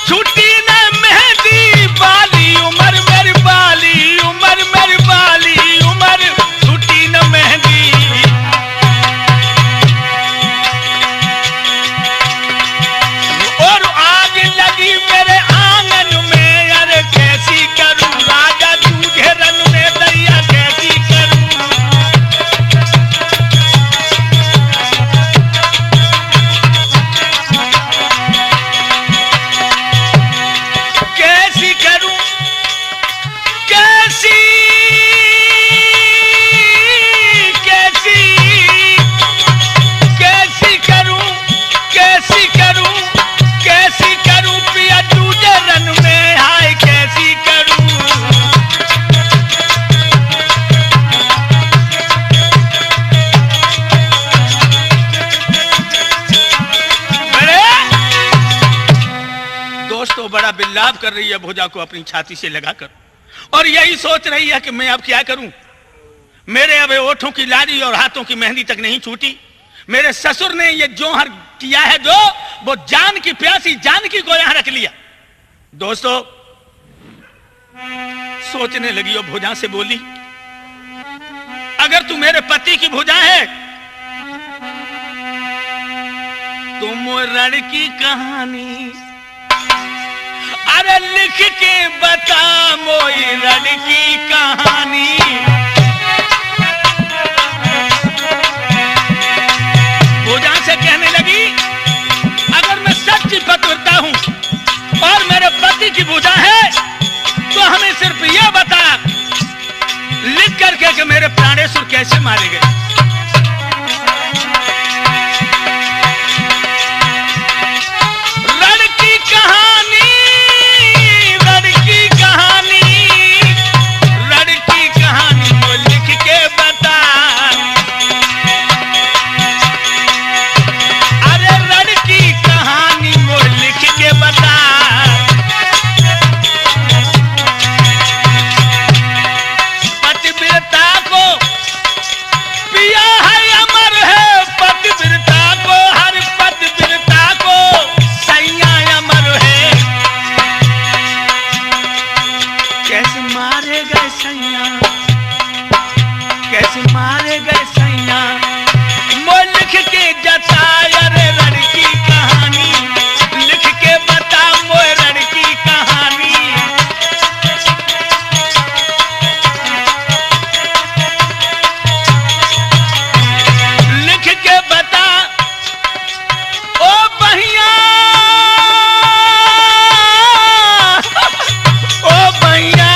छुट्टी न मेहंदी, बाली उम्र मेरी बाली उम्र, मेरी बाली उम्र छुट्टी न मेहंदी। और आग लगी मेरे आंगन में, अरे कैसी करूं राजा जूझे रन में, दैया कैसी करूं। कैसी करूं, कैसी कैसी कैसी करूं, कैसी करूं, कैसी करूं पिया जूझे रन में, हाय कैसी करूं। दोस्तों बड़ा बिल्लाप कर रही है भुजा को अपनी छाती से लगाकर, और यही सोच रही है कि मैं अब क्या करूं। मेरे अब ओठों की लाली और हाथों की मेहंदी तक नहीं छूटी। मेरे ससुर ने ये जोहर किया है जो, वो जान की प्यासी जानकी को यहां रख लिया। दोस्तों सोचने लगी और भुजा से बोली, अगर तू मेरे पति की भुजा है तो मोरण की कहानी अरे लिख के बता, मोई रण की कहानी। भुजा से कहने लगी, अगर मैं सच्ची पतिव्रता हूं और मेरे पति की भुजा है तो हमें सिर्फ यह बता लिख करके कि मेरे प्राणेश्वर कैसे मारे गए। रण की कहानी, रण की कहानी, रण की कहानी वो लिख के बता। अरे रण की कहानी वो लिख के बता। पतिव्रता को पिया है अमर है, पतिव्रता को हर पतिव्रता को सैया अमर है। कैसे मारे गए सैया, कैसे मारे गए सैया, वो लिख के जता। अरे रण की कहानी लिख के बता, वो रण की कहानी। लिख के बता ओ बहिया, ओ बहिया,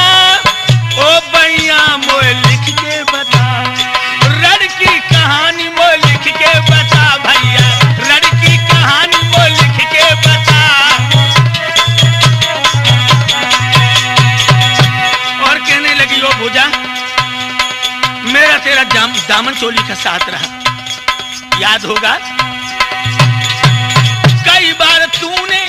ओ बहिया मोए लिख के बता। रण की कहानी वो लिख के बता भैया, रण की कहानी वो लिख के बता। और कहने लगी ओ भुजा, मेरा तेरा दामन चोली का साथ रहा, याद होगा कई बार तूने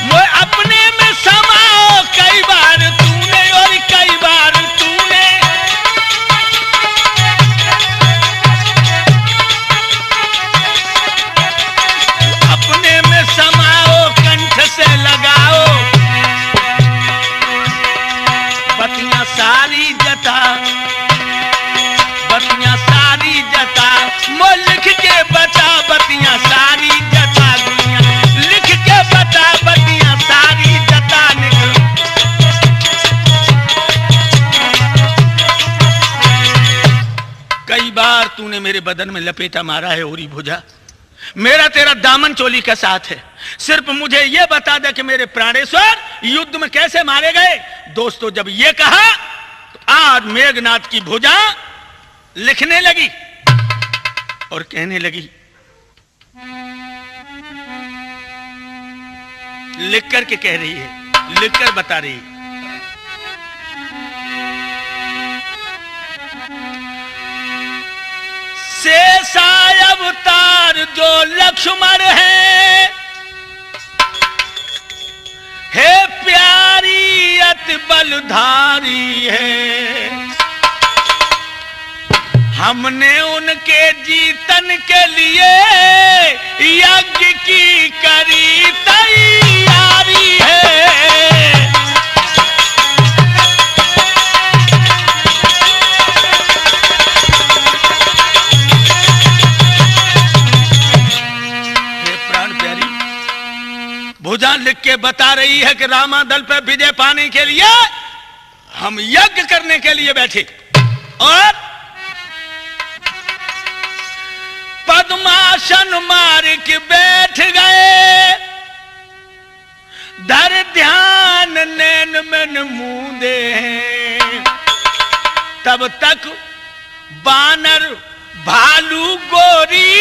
वो अपने में समाओ, कई बार तूने और कई बार तूने अपने में समाओ, कंठ से लगाओ बतियां सारी जता, बतियां सारी जता। मो लिख के बता बतियां सारी जता, दुनिया लिख के बता बतियां सारी जता। निकल कई बार तूने मेरे बदन में लपेटा मारा है ओरी भुजा, मेरा तेरा दामन चोली का साथ है। सिर्फ मुझे यह बता दे कि मेरे प्राणेश्वर युद्ध में कैसे मारे गए। दोस्तों जब यह कहा तो आज मेघनाथ की भुजा लिखने लगी और कहने लगी, लिख कर के कह रही है, लिख कर बता रही है। अवतार जो लक्ष्मण है, हे प्यारी अति बलधारी है। हमने उनके जीतन के लिए यज्ञ की करी तैयारी है। भुजा लिख के बता रही है कि रामादल पे विजय पाने के लिए हम यज्ञ करने के लिए बैठे और पद्मासन मार के बैठ गए। धर ध्यान नैन मन मूंदे हैं। तब तक बानर भालू गोरी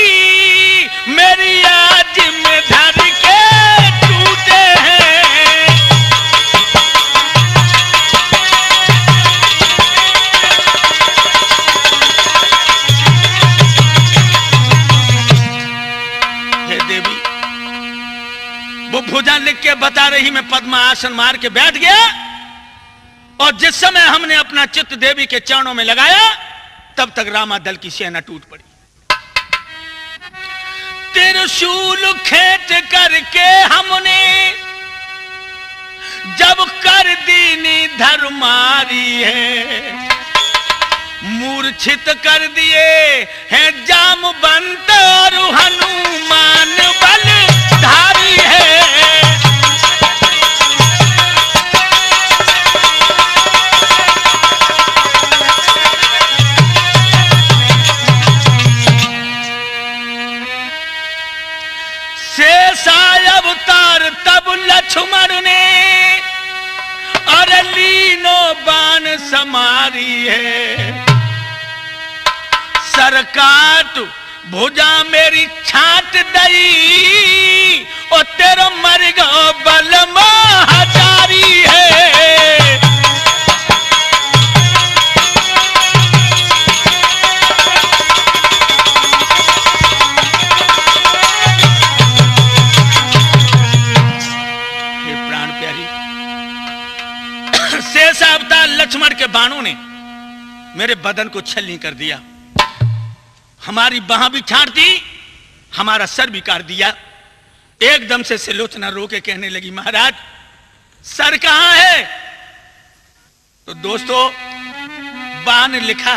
मेरी आज में धर के टूटे हैं। हे देवी, वो भुजा लिख के बता रही, मैं पद्मासन मार के बैठ गया और जिस समय हमने अपना चित्त देवी के चरणों में लगाया तब तक रामादल की सेना टूट पड़ी। त्रिशूल खेच करके हमने जब कर दीनी धर मारी है, मूर्छित कर दिए हैं जामवंत और हनुमान बलधारी है। अवतार तब लक्ष्मण ने और लीनो बाण समारी है। सरकाट भुजा मेरी छाट दई और तेरा मर गो बलमा हजारी है। शेष अवतार लक्ष्मण के बाणों ने मेरे बदन को छलनी कर दिया। हमारी बाह भी छाट दी, हमारा सर भी काट दिया। एकदम से सुलोचना रो के कहने लगी, महाराज सर कहां है? तो दोस्तों बाण ने लिखा,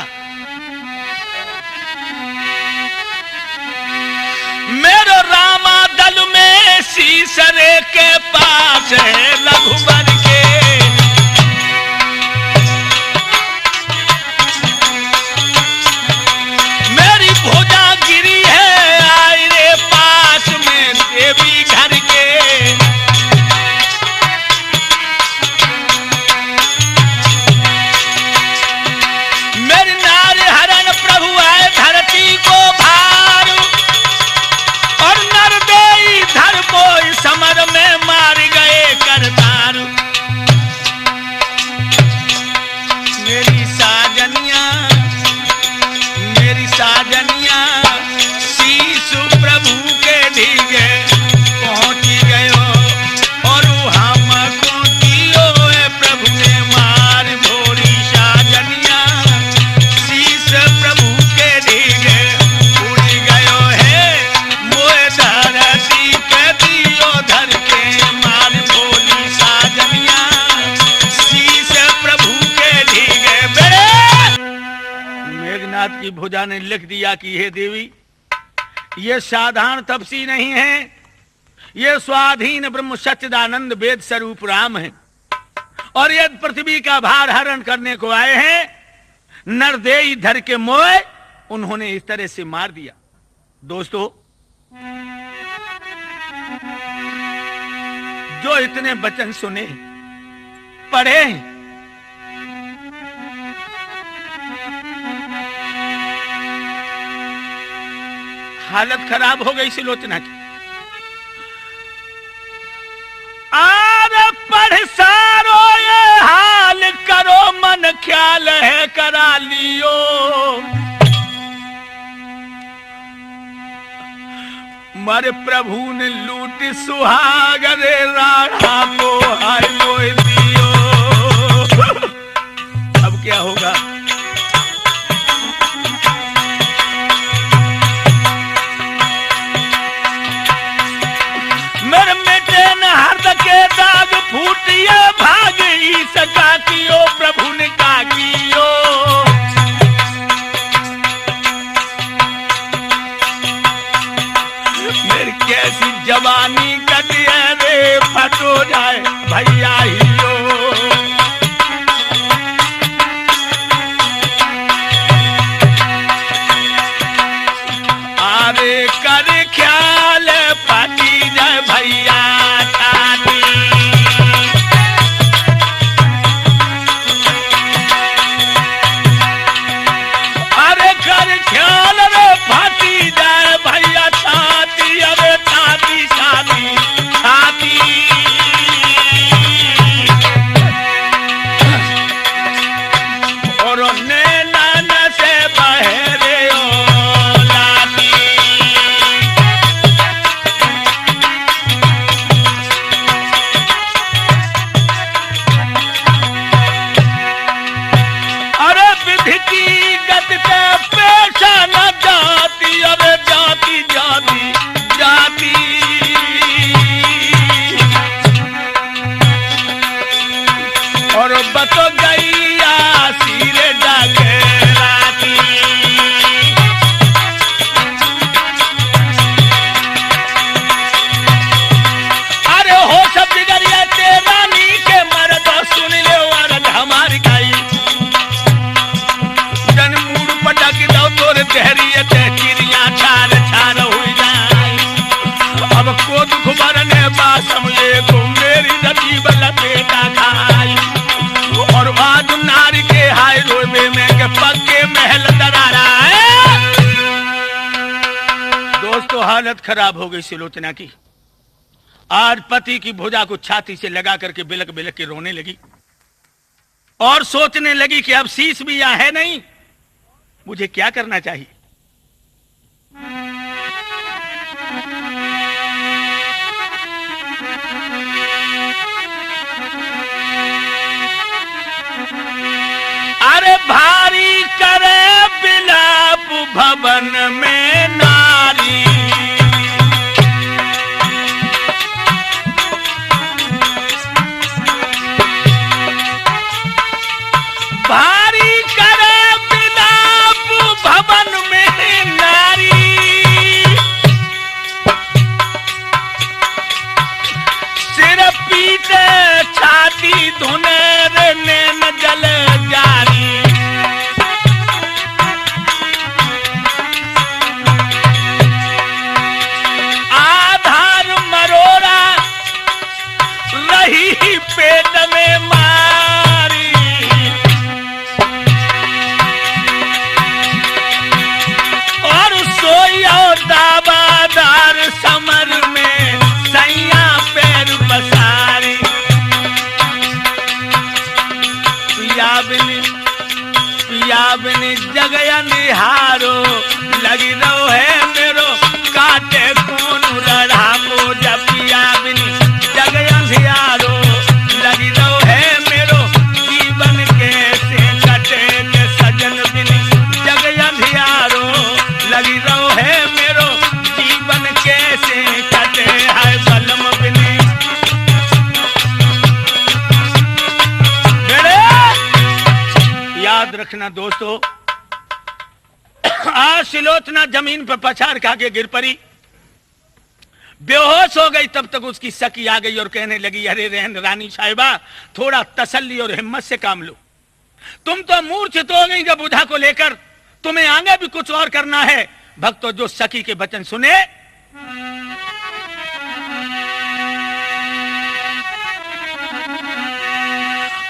मेरो रामादल में सीसरे के पास है रघुवर के। भुजा गिरी है आयरे पास में देवी घर के। मेरे नार हरण प्रभु आए धरती को भार और नरदेई धर को समर में मार गए करतार। मेरी साजनिया शीशु प्रभु के ढीगे पहुंची गयो और हमको दियो प्रभु ने मार भोरी साजनिया। शीश प्रभु के ढीगे उड़ गयो है मोए धरती पे दियो धर के मार भोली साजनिया। शीश प्रभु के ढीगे बेड़े। मेघनाथ की भुजा ने लिख दिया कि हे देवी, ये साधारण तपसी नहीं है, ये स्वाधीन ब्रह्म सच्चिदानंद वेद स्वरूप राम है और ये पृथ्वी का भार हरण करने को आए हैं। नरदेई धर के मोए उन्होंने इस तरह से मार दिया। दोस्तों जो इतने वचन सुने पढ़े, हालत खराब हो गई सुलोचना की। आरे पढ़ सारो ये हाल करो मन ख्याल है करा लियो। मारे प्रभु ने लूट सुहाग रे राणा को हाय मोह दियो। अब क्या होगा? मेरे बेटे ने हृदय के दाग फूटिया भाग ही सका कियो प्रभु ने का कियो। मेरी कैसी जवानी कटिया रे फटो जाए भैया हियो। अरे कर ख्याल फटी जाए भैया छाती। अरे कर ख्याल रे फटी जाए भैया छाती। अरे छाती छाती छाती। और नैना से बहरे पेशा न जाती। अरे जाती जाती जाती। और बतो गई आसीरे डगराती। अरे हो सब बिगड़िया तेरा नी के मर्द सुन ले और हमारी गाई। चिड़िया छार छार हुई जाए। अब को दुख बरने बासम ये को मेरी नसीब लपेटा खाई। और आज नारी के हाय रोबे में के पक्के महल दरारा है। दोस्तों हालत खराब हो गई सुलोचना की। आज पति की भुजा को छाती से लगा करके बिलक बिलक के रोने लगी और सोचने लगी कि अब शीश भी यहाँ है नहीं, मुझे क्या करना चाहिए। अरे भारी करे बिलाप भवन में नारी। भारी करे बिलाप भवन में नारी। सिर पीटे छाती धुने रे नैन जल जारी। आधार मरोड़ा रही पेट में मारी। और सोया दाबादार समर में सैया पैर पसारी। पिया बिनी जगया निहारो लगी रहो है मेरो काटे कौन रढ़ामो। जब पिया बिनी जगया निहारो लगी रहो है मेरो जीवन कैसे कटे के सजन बिनी जगया निहारो लगी रहो है मेरो जीवन कैसे कटे है बलम बिनी। याद रखना दोस्तों, आज सुलोचना जमीन पर पछाड़ खा के गिर पड़ी, बेहोश हो गई। तब तक उसकी सखी आ गई और कहने लगी, अरे रहन रानी साहिबा थोड़ा तसल्ली और हिम्मत से काम लो। तुम तो मूर्छित हो गई जब बुधा को लेकर, तुम्हें आगे भी कुछ और करना है। भक्तों जो सखी के वचन सुने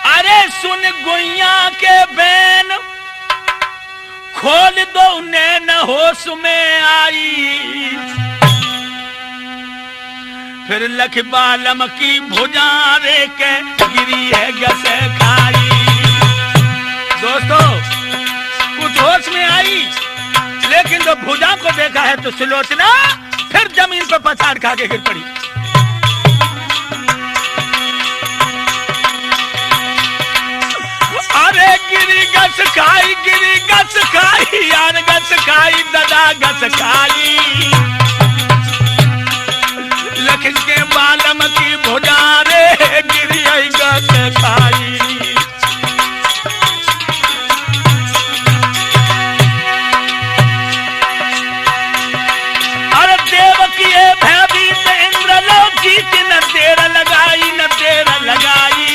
अरे सुन गुइया के बैन खोल दो नैन होश में आई। फिर लख बालम की भुजा रे के गिरी है गस खाई। दोस्तों कुछ होश में आई, लेकिन जब भुजा को देखा है तो सुलोचना फिर जमीन पर पछाड़ खा के गिर पड़ी। अरे गिरी गस खाई यार गस खाई दादा गस खाई, लखन के बालम की भुजा रे गिरी गस खाई। अरे देव की भयभीत इंद्र लोकी न देर लगाई न देर लगाई।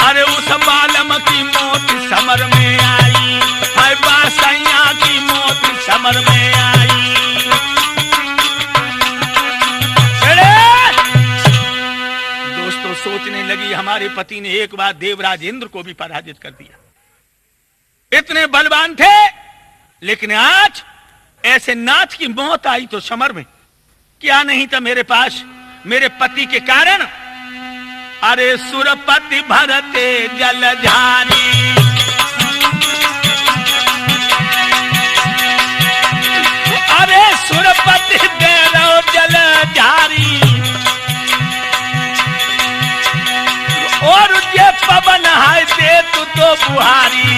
अरे उस बालम की मौत समर में आई, हाय बासैया की मौत समर में आई। दोस्तों सोचने लगी हमारे पति ने एक बार देवराज इंद्र को भी पराजित कर दिया। इतने बलवान थे, लेकिन आज ऐसे नाथ की मौत आई तो समर में क्या नहीं था मेरे पास मेरे पति के कारण। अरे सुरपति भरते जलधारी, अरे सुरपति देरो जलधारी, और ये पवन है दे तू तो बुहारी।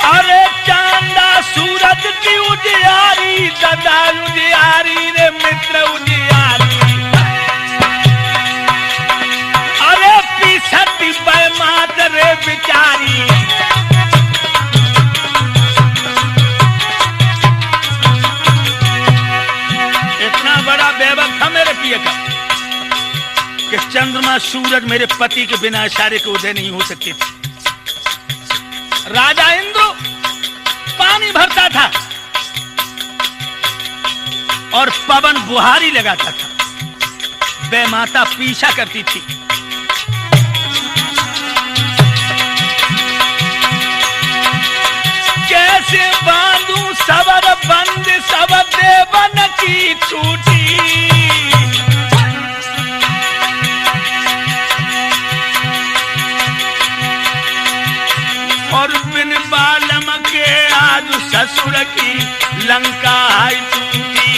अरे चांदा सूरज की उजियारी दादा उजियारी रे मित्र उजियारी। अरे पीछती बैमात रे बिचारी। इतना बड़ा वैभव था मेरे पिए का कि चंद्रमा सूरज मेरे पति के बिना इशारे के उदय नहीं हो सकते थे। राजा इंद्र पानी भरता था और पवन बुहारी लगाता था, वे माता पीछा करती थी। कैसे बांधू सबर बंद सब देवन की छूटी। और बिन बालम के आज ससुर की लंका आई टूटी।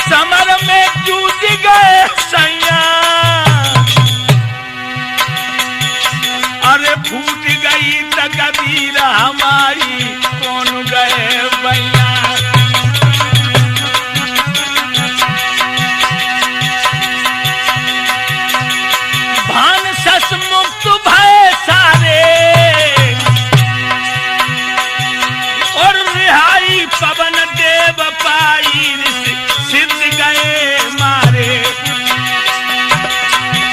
समर में जूझ गए सैया, अरे फूट गई तकदीर हमारी कौन गए भैया। मुक्त भय सारे और रिहाई पवन देव पाई सिद्ध गए मारे।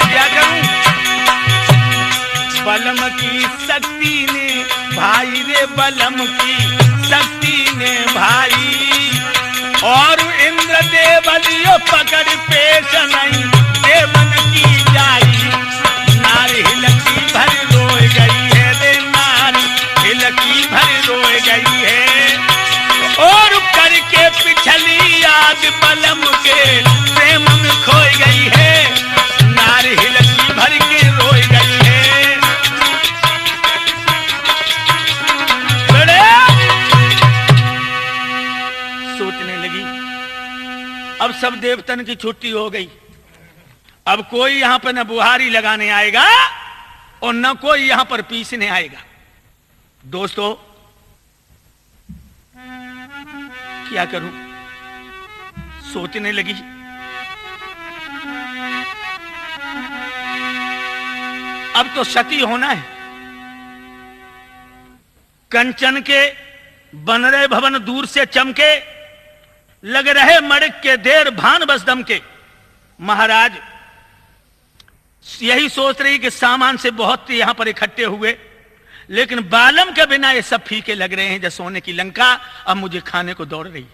क्या करूं बलम की शक्ति ने भाई रे बलम की शक्ति ने भाई। और इंद्र देव लियो पकड़ पेश नहीं देवन की जाई। नारी हिलकी भर रोए गई है रे नारी हिलकी भर रोए गई है। और करके पिछली याद बलम के प्रेम में खोई गई है। नारी हिलकी भर के रोए गई है। सोचने लगी अब सब देवतन की छुट्टी हो गई, अब कोई यहां पर न बुहारी लगाने आएगा और न कोई यहां पर पीसने आएगा। दोस्तों क्या करूं सोचने लगी। अब तो सती होना है। कंचन के बन रहे भवन दूर से चमके, लग रहे मड़क के देर भान बस दम के। महाराज यही सोच रही कि सामान से बहुत यहां पर इकट्ठे हुए, लेकिन बालम के बिना ये सब फीके लग रहे हैं जैसे सोने की लंका अब मुझे खाने को दौड़ रही।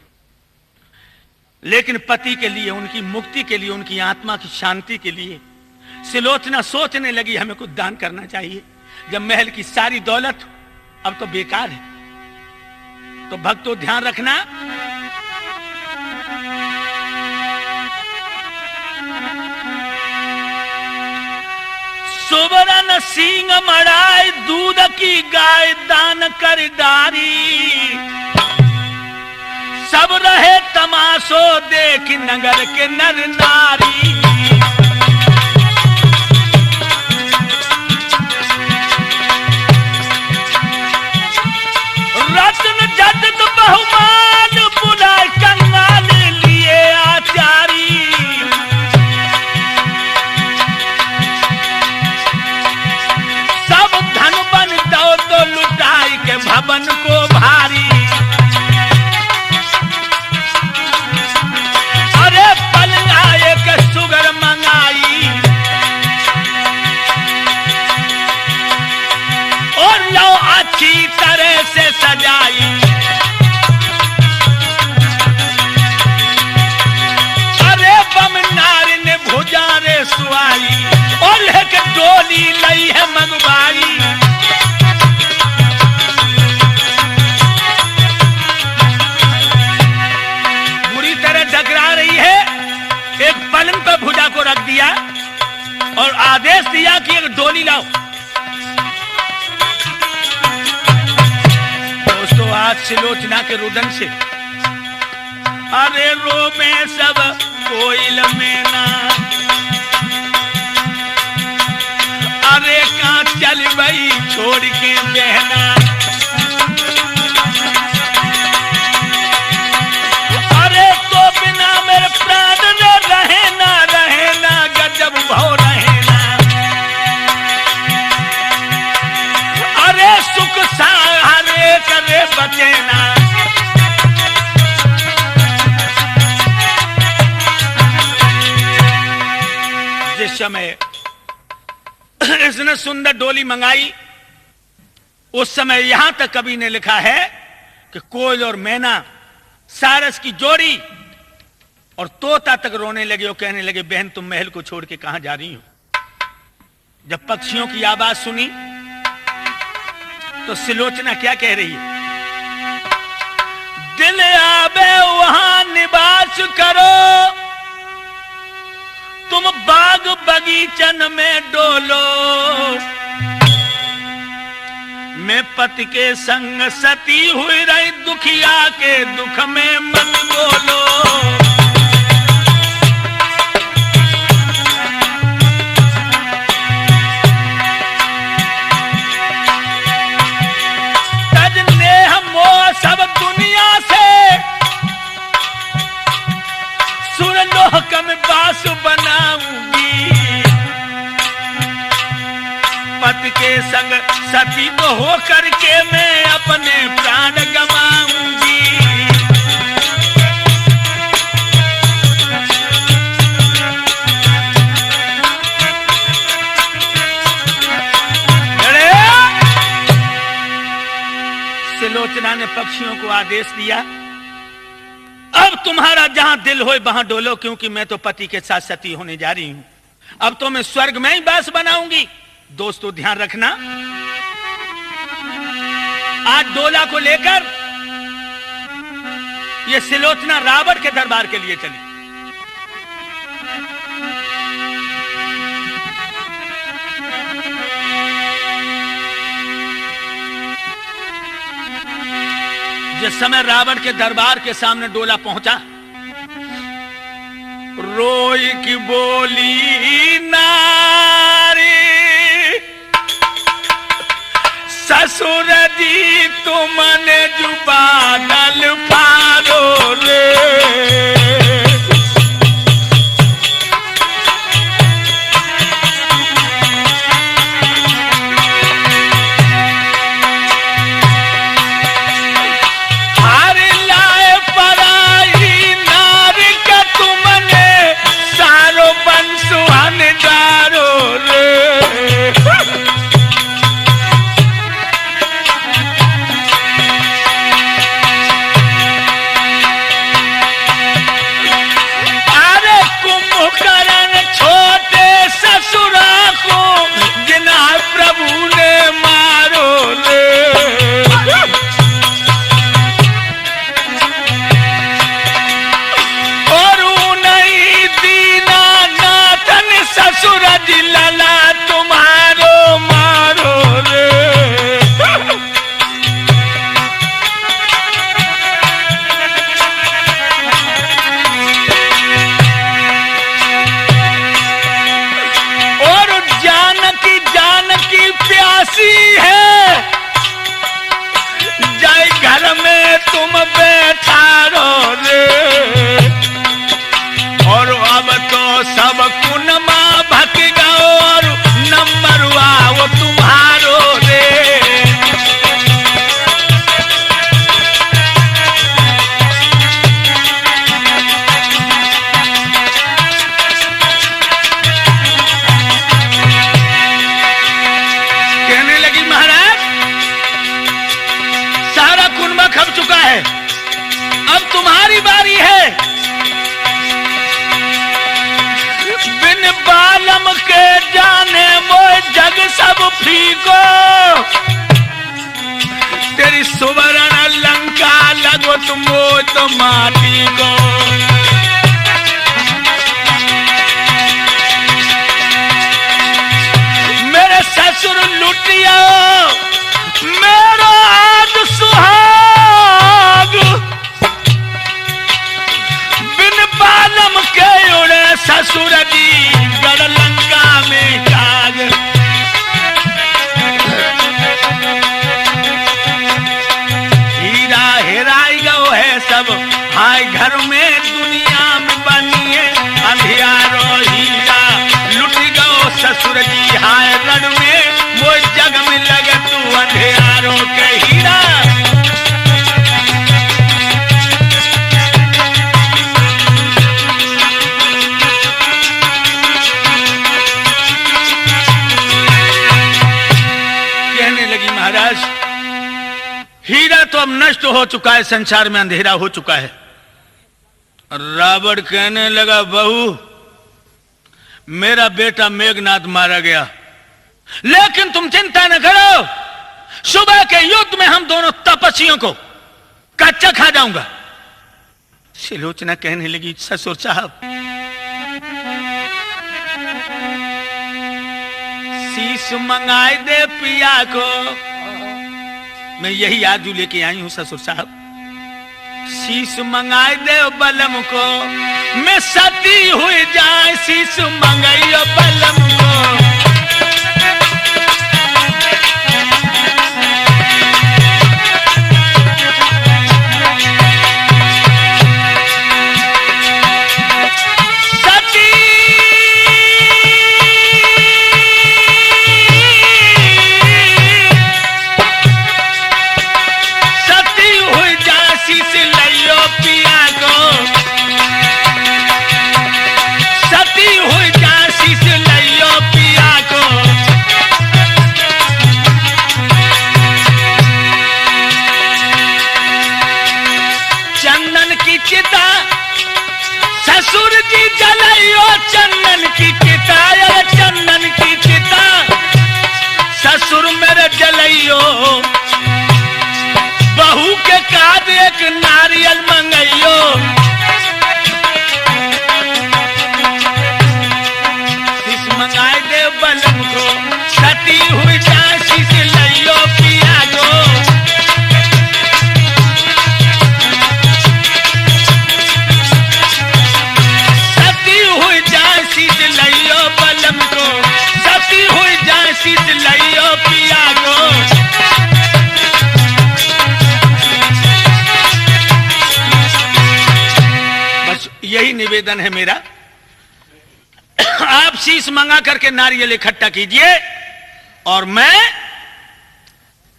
लेकिन पति के लिए, उनकी मुक्ति के लिए, उनकी आत्मा की शांति के लिए सिलोचना सोचने लगी हमें कुछ दान करना चाहिए। जब महल की सारी दौलत अब तो बेकार है, तो भक्तों ध्यान रखना सींग मड़ाए दूध की गाय दान कर डारी। सब रहे तमाशो देख नगर के नर नारी। रत्न जटित बहुमान बुलाए कंगाल लिए आचारी। सब धन बन दो तो लुटाई के भवन को भारी। अरे पलंगाए के सुगर मंगाई और लो अच्छी तरह से सजाई। अरे बमनार ने भुजा रे सुआई और एक डोली लई है मंगवाई। बुरी तरह डगरा रही है। एक पलंग पर भुजा को रख दिया और आदेश दिया कि एक डोली लाओ। दोस्तों आज सिलोचना के रुदन से अरे रो में सब कोयल में ना। अरे कहाँ चल गई छोड़ के बहना। अरे तो बिना मेरे प्राण रहे ना गजब भाव रहे ना। अरे सुख सहारे करे बचे ना। जिस समय इसने सुंदर डोली मंगाई उस समय यहां तक कवि ने लिखा है कि कोयल और मैना सारस की जोड़ी और तोता तक रोने लगे और कहने लगे बहन तुम महल को छोड़ के कहां जा रही हो। जब पक्षियों की आवाज सुनी तो सिलोचना क्या कह रही है। दिल आबे वहां निवास करो तुम बाग बगीचन में डोलो। मैं पति के संग सती हुई रही दुखिया के दुख में मत बोलो। सब दुनिया से सुरलोक में बास बनाऊंगी। पति के संग सती तो हो करके मैं अपने प्राण गवाऊंगी। सिलोचना ने पक्षियों को आदेश दिया अब तुम्हारा जहां दिल हो वहां डोलो क्योंकि मैं तो पति के साथ सती होने जा रही हूं। अब तो मैं स्वर्ग में ही बास बनाऊंगी। दोस्तों ध्यान रखना आज डोला को लेकर यह सिलोचना रावण के दरबार के लिए चली। जिस समय रावण के दरबार के सामने डोला पहुंचा रोई की बोली नारी ससुर जी तुमने जुबानल पारो रे। सूरज लला तुम्हारो पालम के जाने मोए जग सब फीको, तेरी सुवर्ण लंका लगो तुम तो माटी को। मेरे ससुर लुटिया मेरा आज सुहाग, बिन पालम के उड़े ससुर जी गढ़ लंका में काग। हीरा हेराई गो है सब हाय घर में, दुनिया में बनिए अंधियारो हीरा लुट गो ससुर जी हाय रण में, वो जग में लगे तू अंधियारो के हीरा। कहने लगी महाराज हीरा तो अब नष्ट हो चुका है, संसार में अंधेरा हो चुका है। रावण कहने लगा बहू मेरा बेटा मेघनाद मारा गया, लेकिन तुम चिंता न करो, सुबह के युद्ध में हम दोनों तपस्वियों को कच्चा खा जाऊंगा। सुलोचना कहने लगी ससुर साहब शीश मंगाए दे पिया को। मैं यही आजू लेके आई हूं ससुर साहब, शीश मंगाए दे बलम को, मैं सती हुई जाए शीश मंगाइयो बलम को। ससुर जी जलाइयो चंदन की चिता, चंदन की चिता ससुर मेरे जलाइयो, बहू के काज एक नारियल मंगाइयो। शीश मंगाए दे बलम को, सती हुई जाए शीश लइयो पिया को। बलम को सती हुई जाए शीश लइयो पिया को। बस यही निवेदन है मेरा, आप शीश मंगा करके नारियल इकट्ठा कीजिए और मैं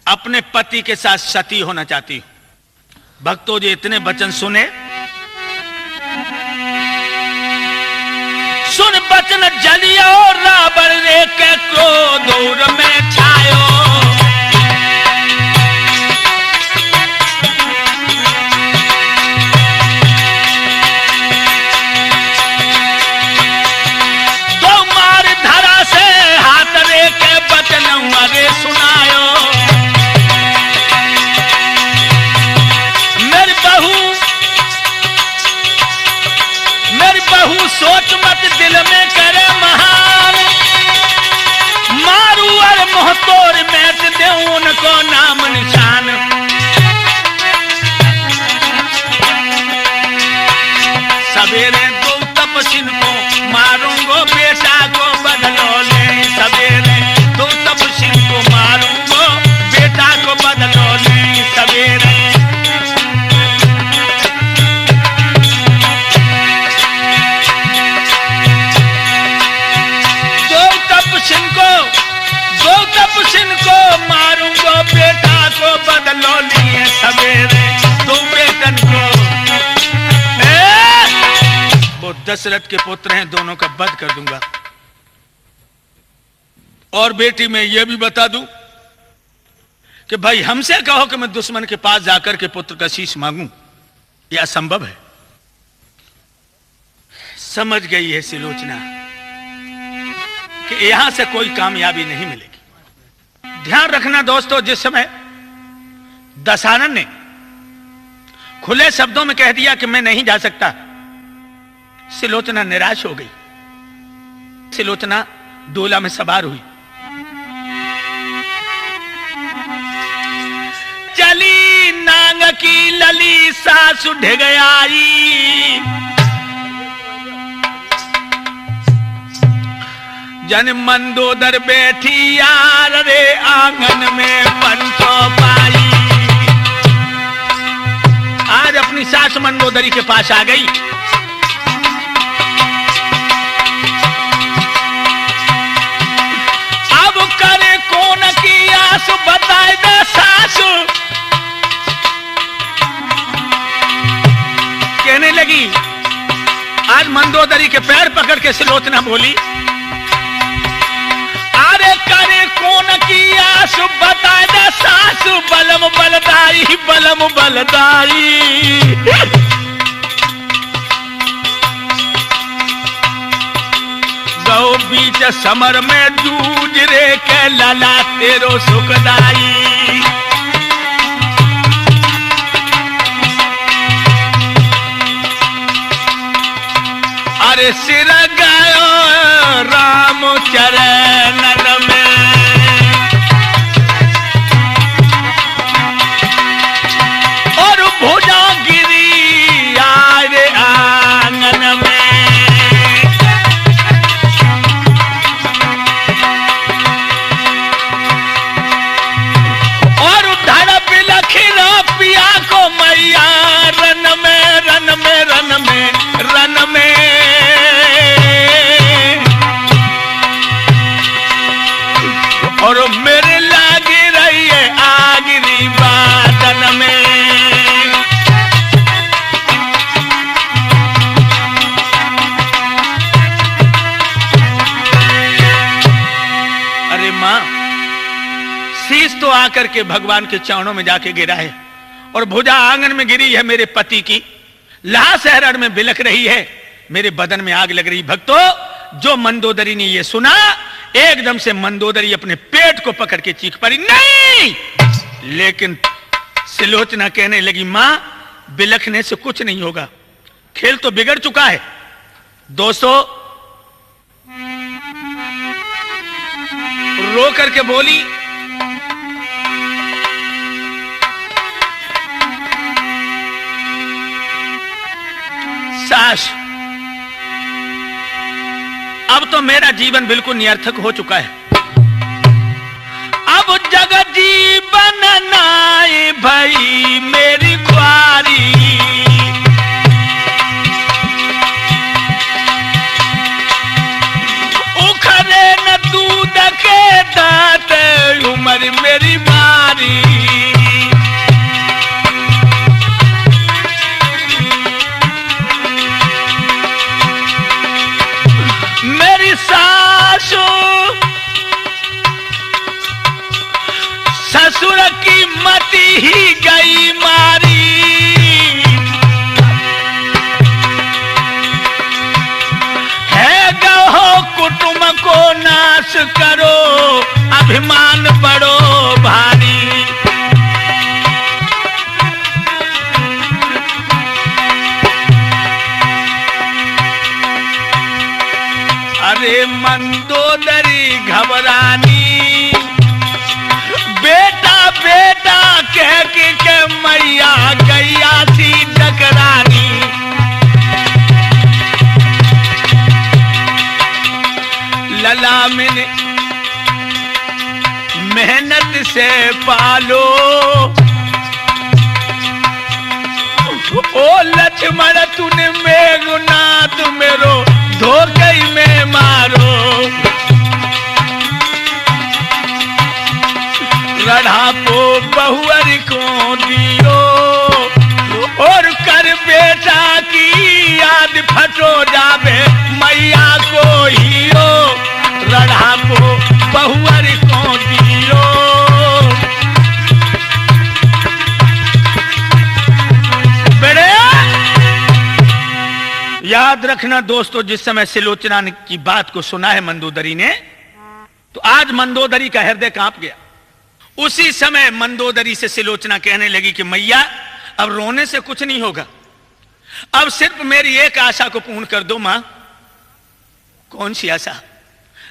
अपने पति के साथ सती होना चाहती हूं। भक्तों जी इतने वचन सुने, सुन बचन जलियो रावण रे के क्रोध में छायो। दो मार धरा से हाथ रे के बचन रे सुनायो। मेरी बहू सोच मत दिल में करे महान, मारू और मोहतोर मैच दे उनको नाम निशान। सवेरे दो तपस्विन को मारूंगो बेटा को बदलो ले, सवेरे दो तपस्विन को मारूंगो बेटा को बदलो ले। सवेरे तपस्विन को मारूंगा बेटा को बदलो लिए, सवेरे तुम बेटन को। वो दशरथ के पुत्र हैं, दोनों का वध कर दूंगा। और बेटी मैं ये भी बता दूं कि भाई हमसे कहो कि मैं दुश्मन के पास जाकर के पुत्र का शीश मांगूं, यह असंभव है। समझ गई है सुलोचना, कि यहां से कोई कामयाबी नहीं मिलेगी। ध्यान रखना दोस्तों, जिस समय दशानन ने खुले शब्दों में कह दिया कि मैं नहीं जा सकता, सिलोचना निराश हो गई। सिलोचना डोला में सवार हुई, चली नांग की लली सासु ढिग आई, जन मंदोदर बैठी यार रे आंगन में पंचो पाई। आज अपनी सास मंदोदरी के पास आ गई। अब करे कौन की आस बताए दे सासु, कहने लगी। आज मंदोदरी के पैर पकड़ के सिलोचना बोली, अरे करे कौन की आस बताए दे सासु, बलम बलदाई बलम बलदाई। गौ बीच समर में जूझ रे के लला तेरो सुखदाई। अरे सिर गायो राम चरणन में, और भुजा गिरी आए आंगन में। और धड़प लखीरा पिया को मैया रन में रन में रन में रन में। और मेरे लागे रही है आगरी बादन में। अरे मां, शीश तो आकर के भगवान के चरणों में जाके गिरा है, और भुजा आंगन में गिरी है मेरे पति की। लाश हरण में बिलख रही है, मेरे बदन में आग लग रही। भक्तों, जो मंदोदरी ने यह सुना, एकदम से मंदोदरी अपने पेट को पकड़ के चीख पड़ी, नहीं। लेकिन सिलोचना कहने लगी, मां बिलखने से कुछ नहीं होगा, खेल तो बिगड़ चुका है। दोस्तों, रो करके बोली, सास अब तो मेरा जीवन बिल्कुल निरर्थक हो चुका है। अब जग जीवन नाई भई मेरी ख्वारी, उखरे न दूध के दांत उम्र मेरी मारी। सासु ससुर की मति ही गई मारी, है गहो कुटुंब को नाश करो, अभिमान बड़ो भारी। अरे मंदोदरी घबरानी, बेटा बेटा कह के मैया गैया सी डकरानी। लला मैंने मेहनत से पालो, ओ लक्ष्मण तूने मेघनाथ मेरो धोखे में मारो। रढ़ापो बहुअर को दियो, और कर बेटा की याद फटो जावे मैया को हियो। रढ़ापो बहुअर को दियो, याद रखना दोस्तों, जिस समय सिलोचना की बात को सुना है मंदोदरी ने, तो आज मंदोदरी का हृदय कांप गया। उसी समय मंदोदरी से सिलोचना कहने लगी कि मैया अब रोने से कुछ नहीं होगा, अब सिर्फ मेरी एक आशा को पूर्ण कर दो मां। कौन सी आशा?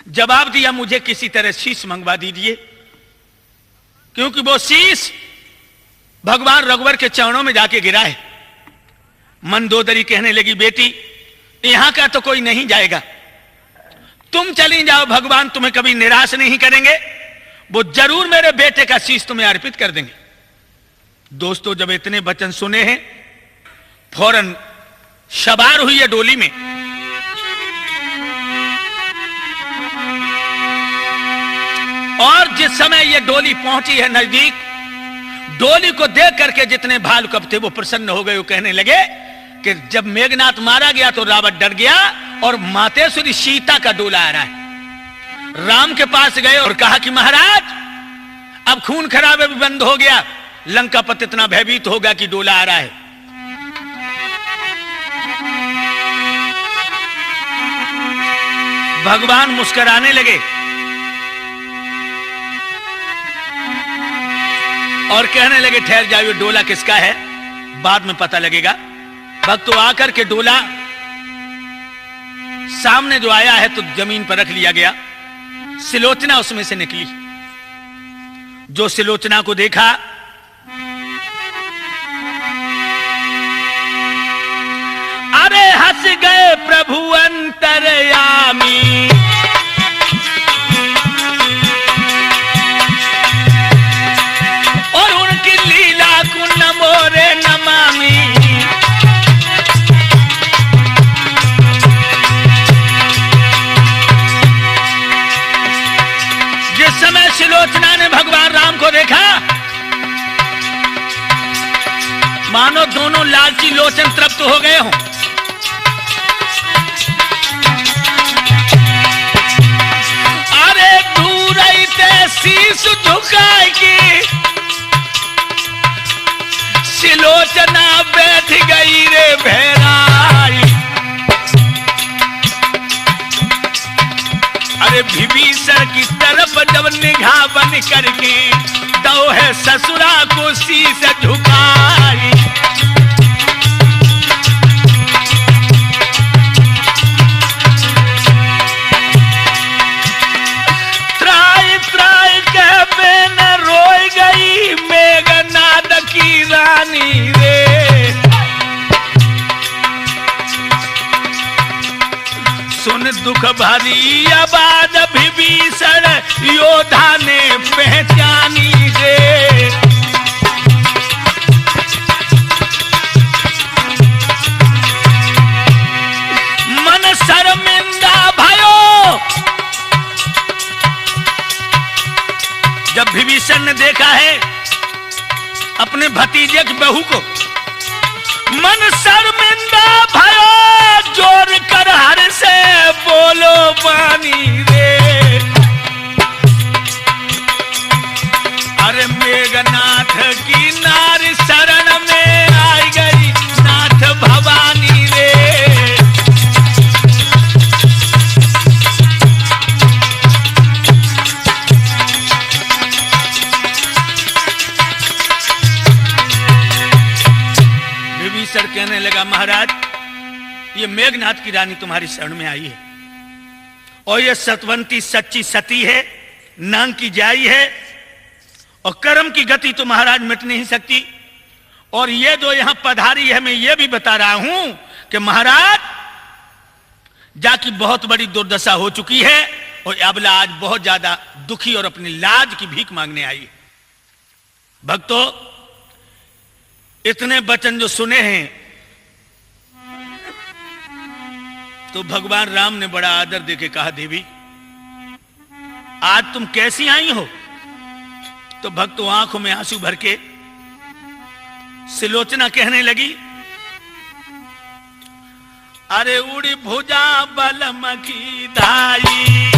जवाब दिया, मुझे किसी तरह शीश मंगवा दीजिए, क्योंकि वो शीश भगवान रघुवर के चरणों में जाके गिरा है। मंदोदरी कहने लगी, बेटी यहां का तो कोई नहीं जाएगा, तुम चली जाओ, भगवान तुम्हें कभी निराश नहीं करेंगे, वो जरूर मेरे बेटे का शीश तुम्हें अर्पित कर देंगे। दोस्तों, जब इतने वचन सुने हैं, फौरन सवार हुई है डोली में। और जिस समय ये डोली पहुंची है नजदीक, डोली को देख करके जितने भालू कब थे वो प्रसन्न हो गए। वो कहने लगे कि जब मेघनाथ मारा गया तो रावण डर गया और मातेश्वरी सीता का डोला आ रहा है। राम के पास गए और कहा कि महाराज अब खून खराबे भी बंद हो गया, लंकापति इतना भयभीत होगा कि डोला आ रहा है। भगवान मुस्कुराने लगे और कहने लगे, ठहर जाओ, डोला किसका है बाद में पता लगेगा। भक्त तो आकर के डोला सामने जो आया है तो जमीन पर रख लिया गया। सिलोचना उसमें से निकली। जो सिलोचना को देखा, अरे हंस गए प्रभु अंतर्यामी, और उनकी लीला को नमो रे नमामि। जिस समय सिलोचना ने भगवान राम को देखा, मानो दोनों लालची लोचन तृप्त हो गए हों। अरे दूर आते शीश झुकाए की, सिलोचना बैठ गई रे भैराई। अरे विभीषण की तरफ जब निगाह बन करके दो है ससुरा को शीश झुकाई। त्राई त्राई के बेन रोई गई मेघनाद की रानी रे। सुन दुख भरी आवाज विभीषण योद्धा ने पहचानी रे। मन शर्मिंदा भयो। जब विभीषण ने देखा है अपने भतीजे की बहू को, मन शर्मिंदा भयो, जोर कर हर से बोलो बानी रे। अरे मेघनाथ की नारी शरण में आई गई नाथ भवानी रे। विभीषण कहने लगा, महाराज ये मेघनाथ की रानी तुम्हारी शरण में आई है, और ये सतवंती सच्ची सती है, नांग की जाई है, और कर्म की गति तो महाराज मिट नहीं सकती। और ये जो यहां पधारी है, मैं ये भी बता रहा हूं कि महाराज जाकी बहुत बड़ी दुर्दशा हो चुकी है, और अबला आज बहुत ज्यादा दुखी और अपनी लाज की भीख मांगने आई है। भक्तों, इतने वचन जो सुने हैं तो भगवान राम ने बड़ा आदर देके कहा, देवी आज तुम कैसी आई हो? तो भक्तों आंखों में आंसू भर के सिलोचना कहने लगी, अरे उड़ी भुजा बलम की धाई,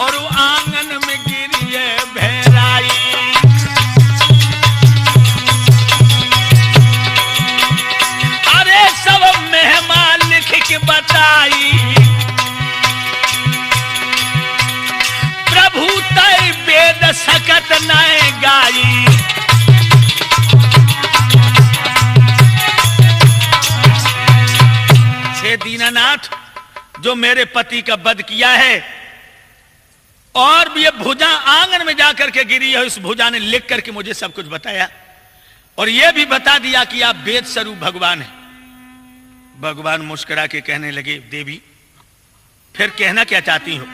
और वो आंगन में गिरी है भैराई। अरे सब मेहमान लिख के बताई, सकत नए गाई। हे दीनानाथ, जो मेरे पति का वध किया है और ये भुजा आंगन में जाकर के गिरी है, उस भुजा ने लिख करके मुझे सब कुछ बताया और यह भी बता दिया कि आप वेद स्वरूप भगवान हैं। भगवान मुस्कुरा के कहने लगे, देवी फिर कहना क्या चाहती हो?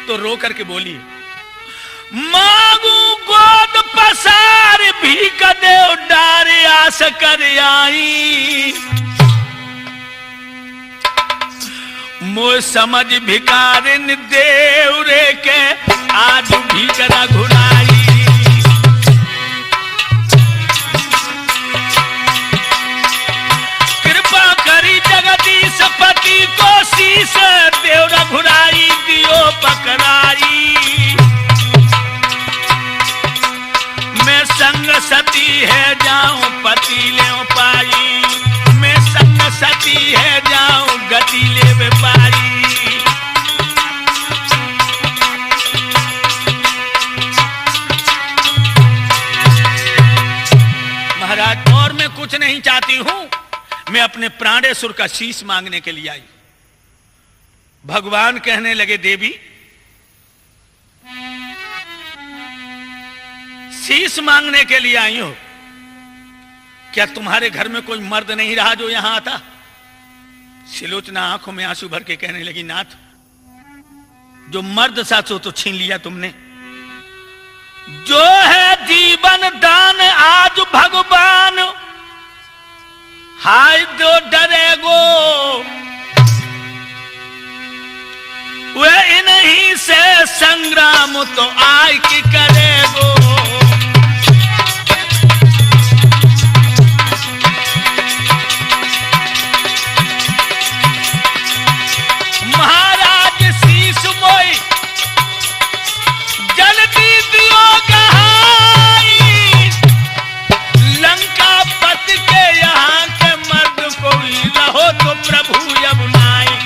तो रो करके बोली, मांगू गोद पसार भी कदेव डारे आस कर आई। मोह समझ भिकारिन देव रे के आज भी करा घुराई। कृपा करी जगदीश पति को शीश देव रघुराई दियो पकड़ाई। मैं संग सती है जाऊं पति ले पाई। मैं संग सती है जाऊं गति ले पाई। महाराज और मैं कुछ नहीं चाहती हूं, मैं अपने प्राणेश्वर का शीश मांगने के लिए आई। भगवान कहने लगे, देवी शीश मांगने के लिए आई हो? क्या तुम्हारे घर में कोई मर्द नहीं रहा जो यहां आता? सिलोचना आंखों में आंसू भर के कहने लगी, नाथ जो मर्द सासो तो छीन लिया तुमने। जो है जीवन दान आज भगवान हाय दो डरेगो। वे इन्हीं से संग्राम तो आय की करेगो। महाराज शीश मोई जल्दी दियो गहाई। लंका पति के यहाँ के मर्द कोई रहो तो प्रभु यमुनाई।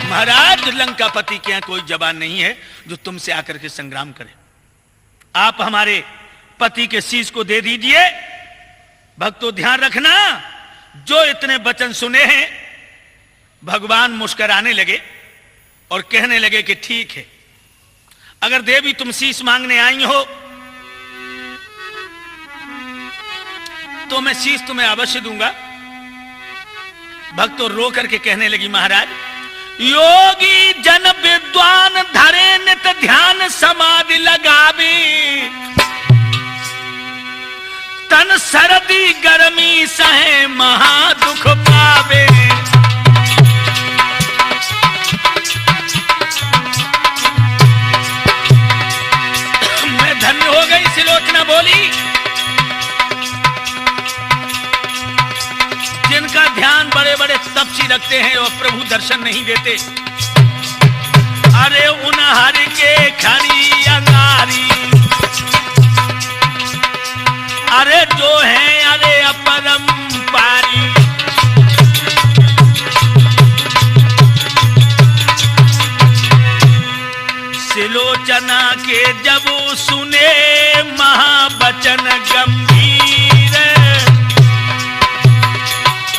महाराज लंकापति के यहाँ कोई जवान नहीं है जो तुमसे आकर के संग्राम करे। आप हमारे पति के शीश को दे दीजिए। भक्तों ध्यान रखना, जो इतने वचन सुने हैं भगवान मुस्कुराने लगे और कहने लगे कि ठीक है, अगर देवी तुम शीश मांगने आई हो तो मैं शीश तुम्हें अवश्य दूंगा। भक्तों रो करके कहने लगी, महाराज योगी जन विद्वान धरे नित ध्यान समाधि लगावे। तन सर्दी गर्मी सहे महा दुख पावे। मैं धन्य हो गई। सिलोचना बोली, जिनका ध्यान बड़े बड़े तपसी रखते हैं और प्रभु दर्शन नहीं देते, अरे उन हरि के खड़ी अंगारी। अरे जो है अरे अपरंपारी। सिलोचना के जब सुने महावचन गंभीर,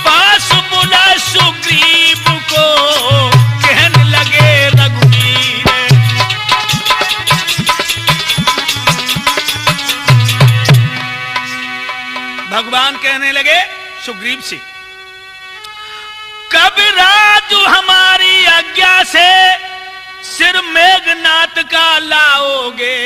पास बुला सुग्रीव को कहने लगे रघुवीर। भगवान कहने लगे सुग्रीव से, कविराज हमारी आज्ञा से सिर मेघनाथ का लाओगे।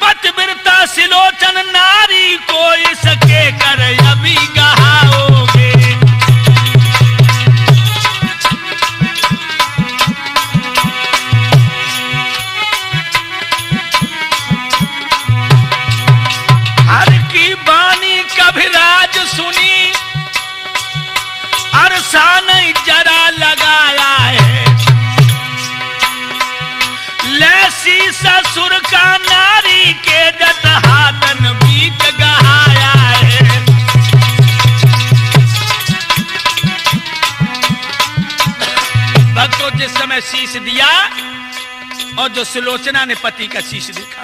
पतिव्रता सिलोचन नारी को इसके कर अभी गहाओगे। हर की बानी कभिराज सुनी, अरसा नहीं जरा लगाया है। लैसी ससुर का नारी के जत हाथन बीत गहाया है। जिस समय शीश दिया और जो सुलोचना ने पति का शीश देखा,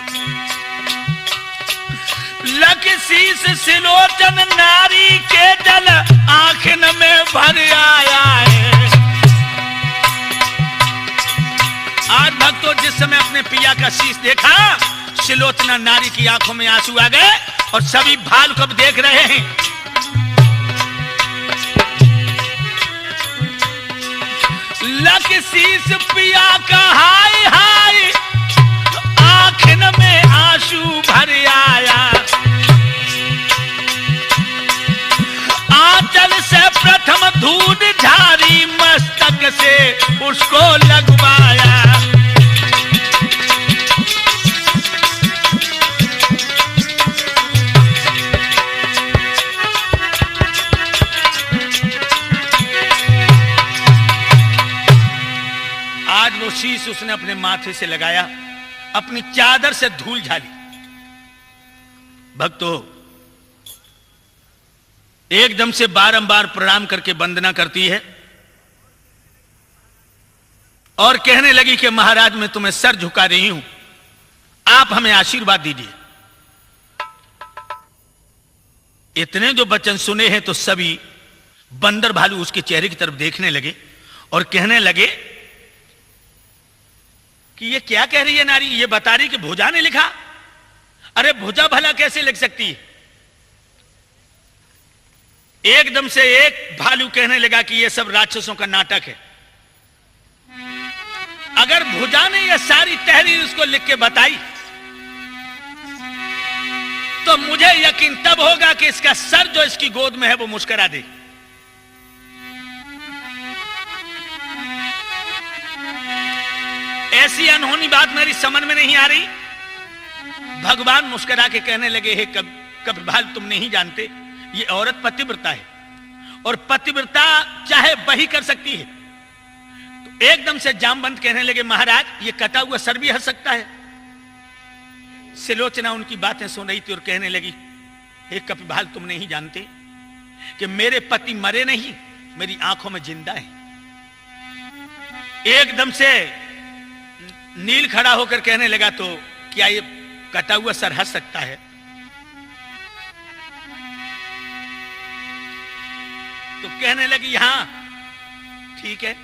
लग शीश सुलोचन नारी के जल आंखन में भर आया है। आज भक्तों जिस समय अपने पिया का शीश देखा, सुलोचना नारी की आंखों में आंसू आ गए और सभी भालू कब देख रहे हैं। लग शीश पिया का हाय हाय, आंखन में आंसू भर आया। आंचल से प्रथम धूल झारी, मस्तक से उसको लगवाया। आज वो शीश उसने अपने माथे से लगाया, अपनी चादर से धूल झाली। भक्तों एकदम से बारंबार प्रणाम करके वंदना करती है और कहने लगी कि महाराज मैं तुम्हें सर झुका रही हूं, आप हमें आशीर्वाद दीजिए। इतने जो वचन सुने हैं तो सभी बंदर भालू उसके चेहरे की तरफ देखने लगे और कहने लगे कि ये क्या कह रही है नारी, ये बता रही कि भुजा ने लिखा। अरे भुजा भला कैसे लिख सकती है। एकदम से एक भालू कहने लगा कि ये सब राक्षसों का नाटक है। अगर भुजा ने ये सारी तहरीर उसको लिख के बताई तो मुझे यकीन तब होगा कि इसका सर जो इसकी गोद में है वो मुस्कुरा दे। ऐसी अनहोनी बात मेरी समझ में नहीं आ रही। भगवान मुस्कुरा के कहने लगे, हे कपिभाल तुम नहीं जानते, ये औरत पतिव्रता है और पतिव्रता चाहे वही कर सकती है। तो एकदम से जामवंत कहने लगे, महाराज ये कटा हुआ सर भी हंस सकता है। सुलोचना उनकी बातें सुन रही थी और कहने लगी, हे कपिभाल तुम नहीं जानते कि मेरे पति मरे नहीं, मेरी आंखों में जिंदा है। एकदम से नील खड़ा होकर कहने लगा, तो क्या ये कटा हुआ सर हंस सकता है? तो कहने लगी हां ठीक है,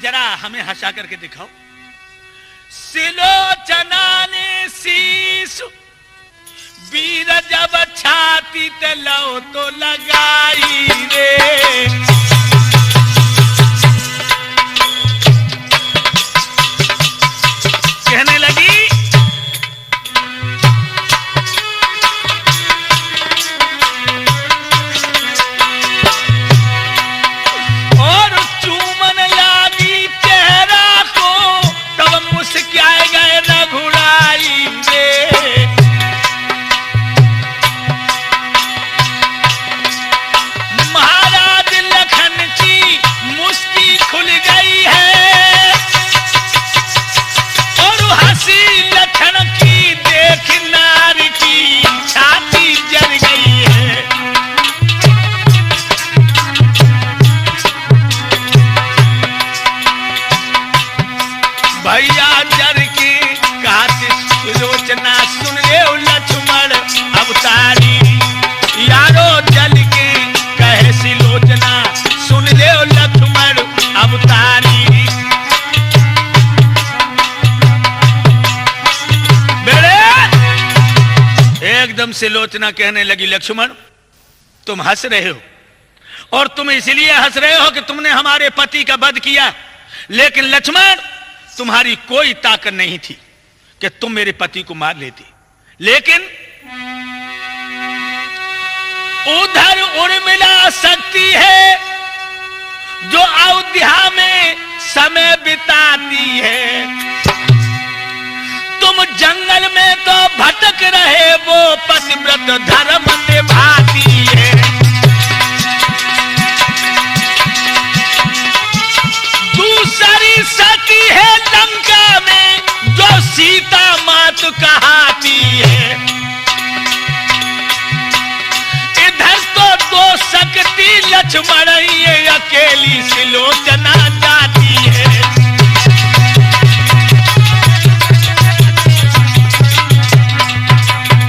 जरा हमें हंसा करके दिखाओ। सुलोचना ने शीश वीर जब छाती तलो तो लगाई रे। कहने लगी और चूमन लागी चेहरा को, तब मुस्कुराए गए रघुराई रे। महाराज लखन की मुस्की खुल गई है और हंसी लखन की देख नार की छाती जल गई है। भैया जर के कहते सुलोचना सुन ले लक्ष्मण अवतारी, यारो जल के कहे सुलोचना सुन ले लक्ष्मण अवतारी। एकदम से लोचना कहने लगी, लक्ष्मण तुम हंस रहे हो और तुम इसलिए हंस रहे हो कि तुमने हमारे पति का वध किया, लेकिन लक्ष्मण तुम्हारी कोई ताकत नहीं थी कि तुम मेरे पति को मार लेती। लेकिन उधर उर्मिला शक्ति है जो अयोध्या में समय बिताती है। तुम जंगल में तो भटक रहे, वो पतिव्रत धर्म निभाती है। दूसरी सती है लंका में जो सीता मात कहाती है। इधर तो दो सखी सकती लक्ष्मण ये अकेली सिलोचना जाती है।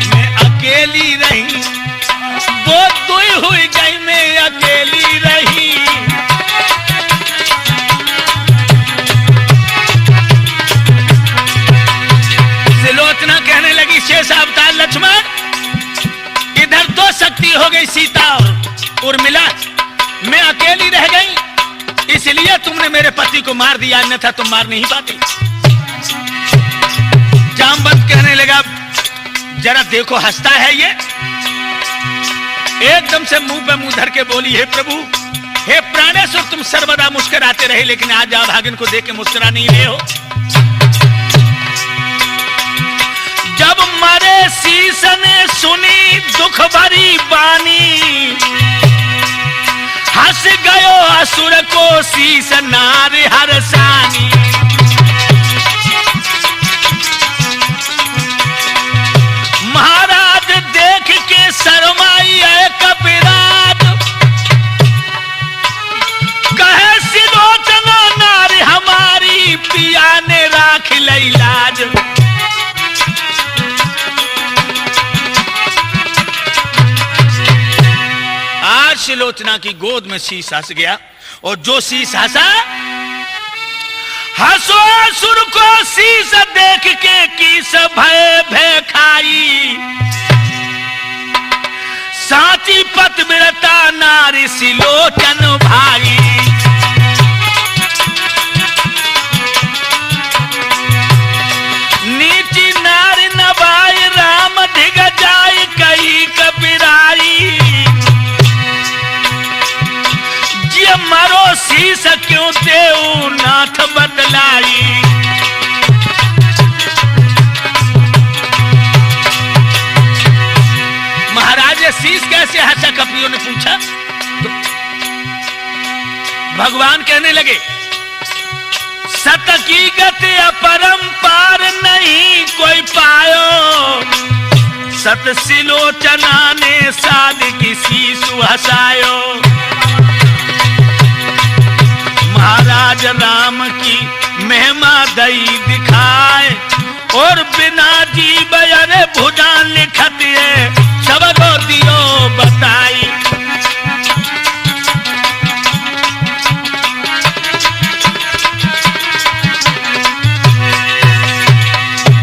मैं अकेली रही वो दुई हुई गई, मैं अकेली रही। सिलोचना कहने लगी शेष अवतार लक्ष्मण, इधर तो शक्ति हो गई सीता और उर्मिला, मैं अकेली रह गई, इसलिए तुमने मेरे पति को मार दिया, अन्यथा तुम मार नहीं पाती। जामवंत कहने लगा जरा देखो हंसता है ये। एकदम से मुंह पे मुंह धर के बोली, हे प्रभु, हे प्राणेश्वर, तुम सर्वदा मुस्कुराते रहे, लेकिन आज आप भागिन को देख के मुस्कुरा नहीं रहे हो। जब मरे शीश ने सुनी दुख भरी बानी, हंस गयो असुर को शीश नार हरसानी। महाराज देख के शर्माई है कपिराज, कहे सिलोचना नारी हमारी, पिया ने राख लई लाज। आज सिलोचना की गोद में शीश हंस गया, और जो शीश हंसा, हंसो असुर को शीश देख के किस भय भय खाई। साची पतिव्रता नारी सिलोचन भाई। नीची नारी नवाई राम धिग जाई, कई कपिराई। जिय मरो शीश क्यों देऊ नाथ बदलाई। महाराज शीश कैसे हंसा, कपियों ने पूछा। तो भगवान कहने लगे सत की गति अपरंपार नहीं कोई पायो, सत सिलोचना ने साध की शीशु हंसायो। महाराज राम की महिमा दई दिखाए, और बिना जीव अरे भुजा लिखत है, सबको दियो बताई।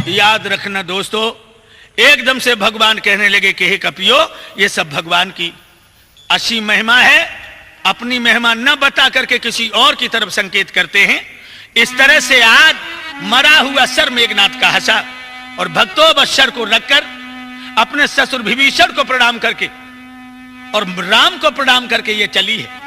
याद रखना दोस्तों, एकदम से भगवान कहने लगे कि हे कपियो, ये सब भगवान की असीम महिमा है। अपनी महिमा न बता करके किसी और की तरफ संकेत करते हैं। इस तरह से आज मरा हुआ सर मेघनाथ का हंसा, और भक्तों बस सर को रखकर अपने ससुर विभीषण को प्रणाम करके और राम को प्रणाम करके ये चली है।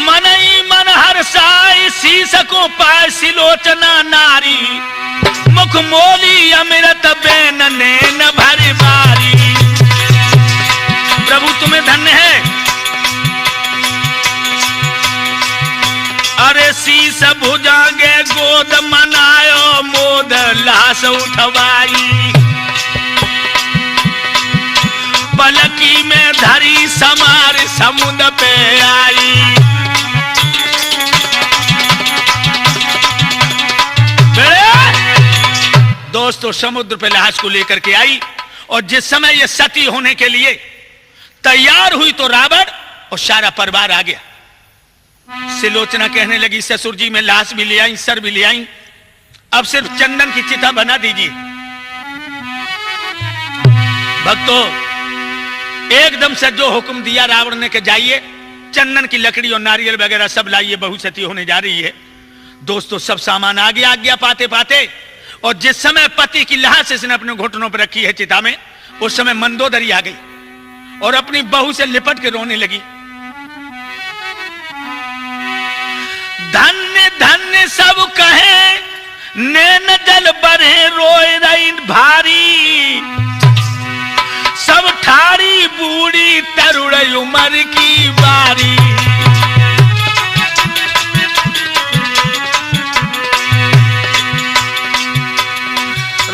मन ही मन हर्षाई शीश को पाए सिलोचना नारी, मुख मोली अमृत बेन नैन भरी बारी। प्रभु तुम्हें धन्य है, अरे शीश भुजागे गोद मनायो, मोद लाश उठवाई। पलकी में धरी समार समुद्र पे आई। दोस्तों समुद्र पे लाश को लेकर के आई, और जिस समय ये सती होने के लिए तैयार हुई तो रावण और सारा परिवार आ गया। सिलोचना कहने लगी ससुर जी मैं लाश भी ले आई, सर भी ले आई, अब सिर्फ चंदन की चिता बना दीजिए। भक्तों एकदम से जो हुक्म दिया रावण ने कि जाइए चंदन की लकड़ी और नारियल वगैरह सब लाइए, बहू सती होने जा रही है। दोस्तों सब सामान आ गया, आज्ञा पाते पाते, और जिस समय पति की लाश इसने अपने घुटनों पर रखी है चिता में, उस समय मंदोदरी आ गई और अपनी बहू से लिपट के रोने लगी। धन्य धन्य सब कहे, नैन जल बरहे रोए रही भारी, सब ठारी बूढ़ी तरुण उमर की बारी।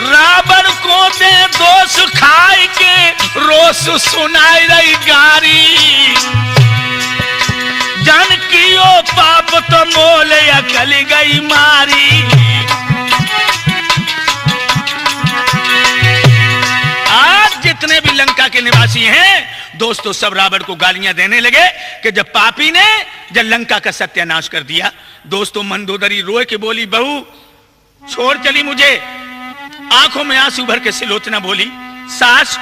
रावण को दे दोष खाए के रोस सुनाई रही गारी, जानकियो पाप तो मोल अकल गई मारी। आज जितने भी लंका के निवासी हैं दोस्तों, सब रावण को गालियां देने लगे कि जब पापी ने जब लंका का सत्यानाश कर दिया। दोस्तों मंदोदरी रोए के बोली, बहू छोड़ चली मुझे। आंखों में आंसू भर के सिलोचना बोली, सास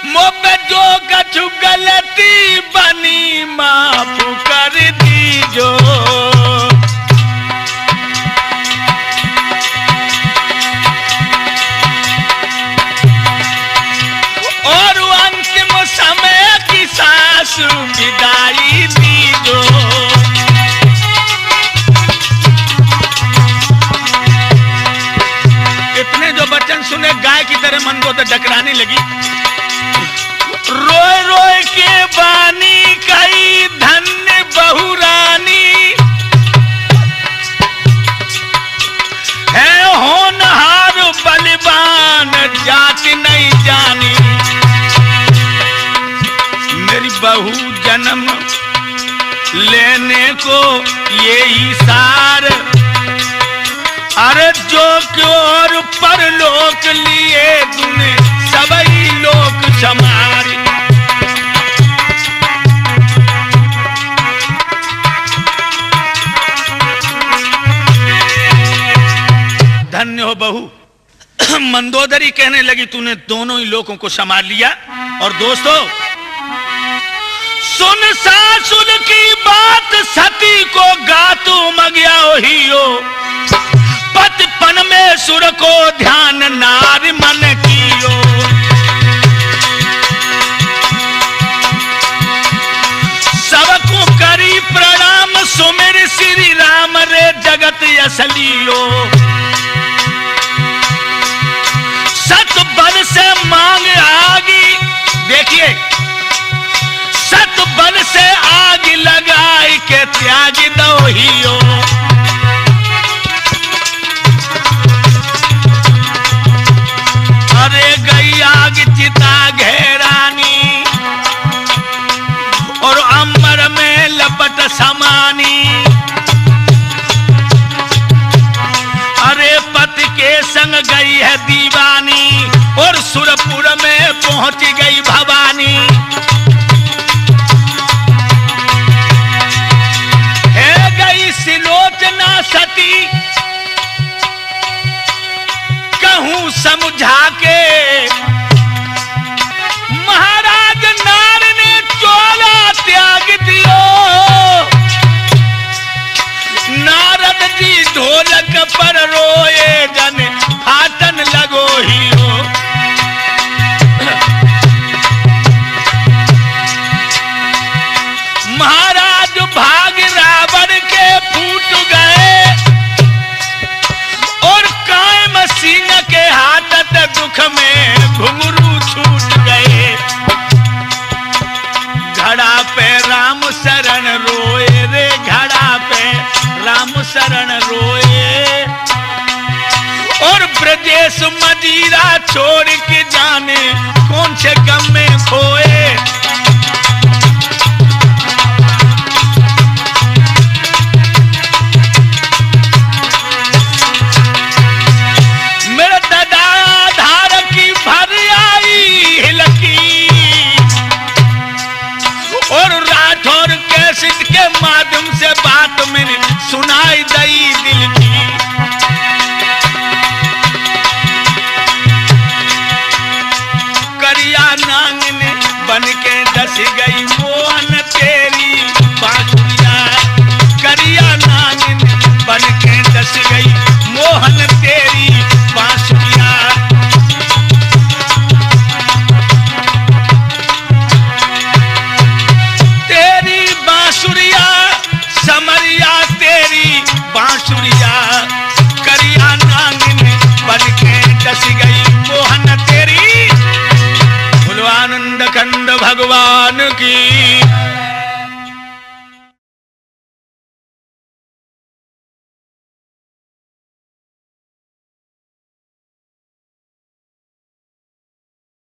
मोपे जो कछु गलती बनी माफ कर दीजो। और अंतिम समय की सास विदाई दीजो। इतने जो वचन सुने गाय की तरह मंदोदरी डकराने लगी। रोए रोए के बानी कई धन्य बहु रानी, है होनहार बलवान जाति नहीं जानी। मेरी बहू जन्म लेने को यही सार, अरे जो क्यों और परलोक लिए तूने सबई लोक समारी। धन्य हो बहू। मंदोदरी कहने लगी, तूने दोनों ही लोगों को संभाल लिया। और दोस्तों सुन सासुर की बात सती को गातू मगिया ही हो। पतिपन में सुर को ध्यान नार मन कियो। सबको करी प्रणाम सुमिर श्री राम रे जगत असलियो। सत बल से मांग आगी, देखिए सत बल से आग लगाई के त्याग दो हियो। अरे गई आग चिता घेरानी और अंबर में लपट समानी। अरे पति के संग गई है दीवानी और सुरपुर में पहुंच गई भवानी। है गई सिलोचना सती कहूं समझा के। महाराज नार ने चोला त्याग दियो। नारद जी ढोलक पर रोए जन फाटन लगो ही हो। महाराज भाग रावण के फूट गए और कायम सिंह के हाथत दुख में घुंघरू छूट गए। घड़ा पे राम शरण रोए रे, घड़ा पे राम शरण रोए। और ब्रजेश मदिरा छोड़ के जाने कौन से गम में खोए। मेरे दादा धार की भर आई हिलकी और राठौर कैसेट के माध्यम से बात मैंने सुनाई दई दिल की। करिया नांग ने बन के डस गई मोहन तेरी बांसुरिया। करिया नांग ने बन के डस गई मोहन तेरी बांसुरिया। तेरी बांसुरिया समरिया तेरी बांसुरिया। करिया नांग ने बन के डस गई मोहन तेरी। आनंद खंड भगवान की।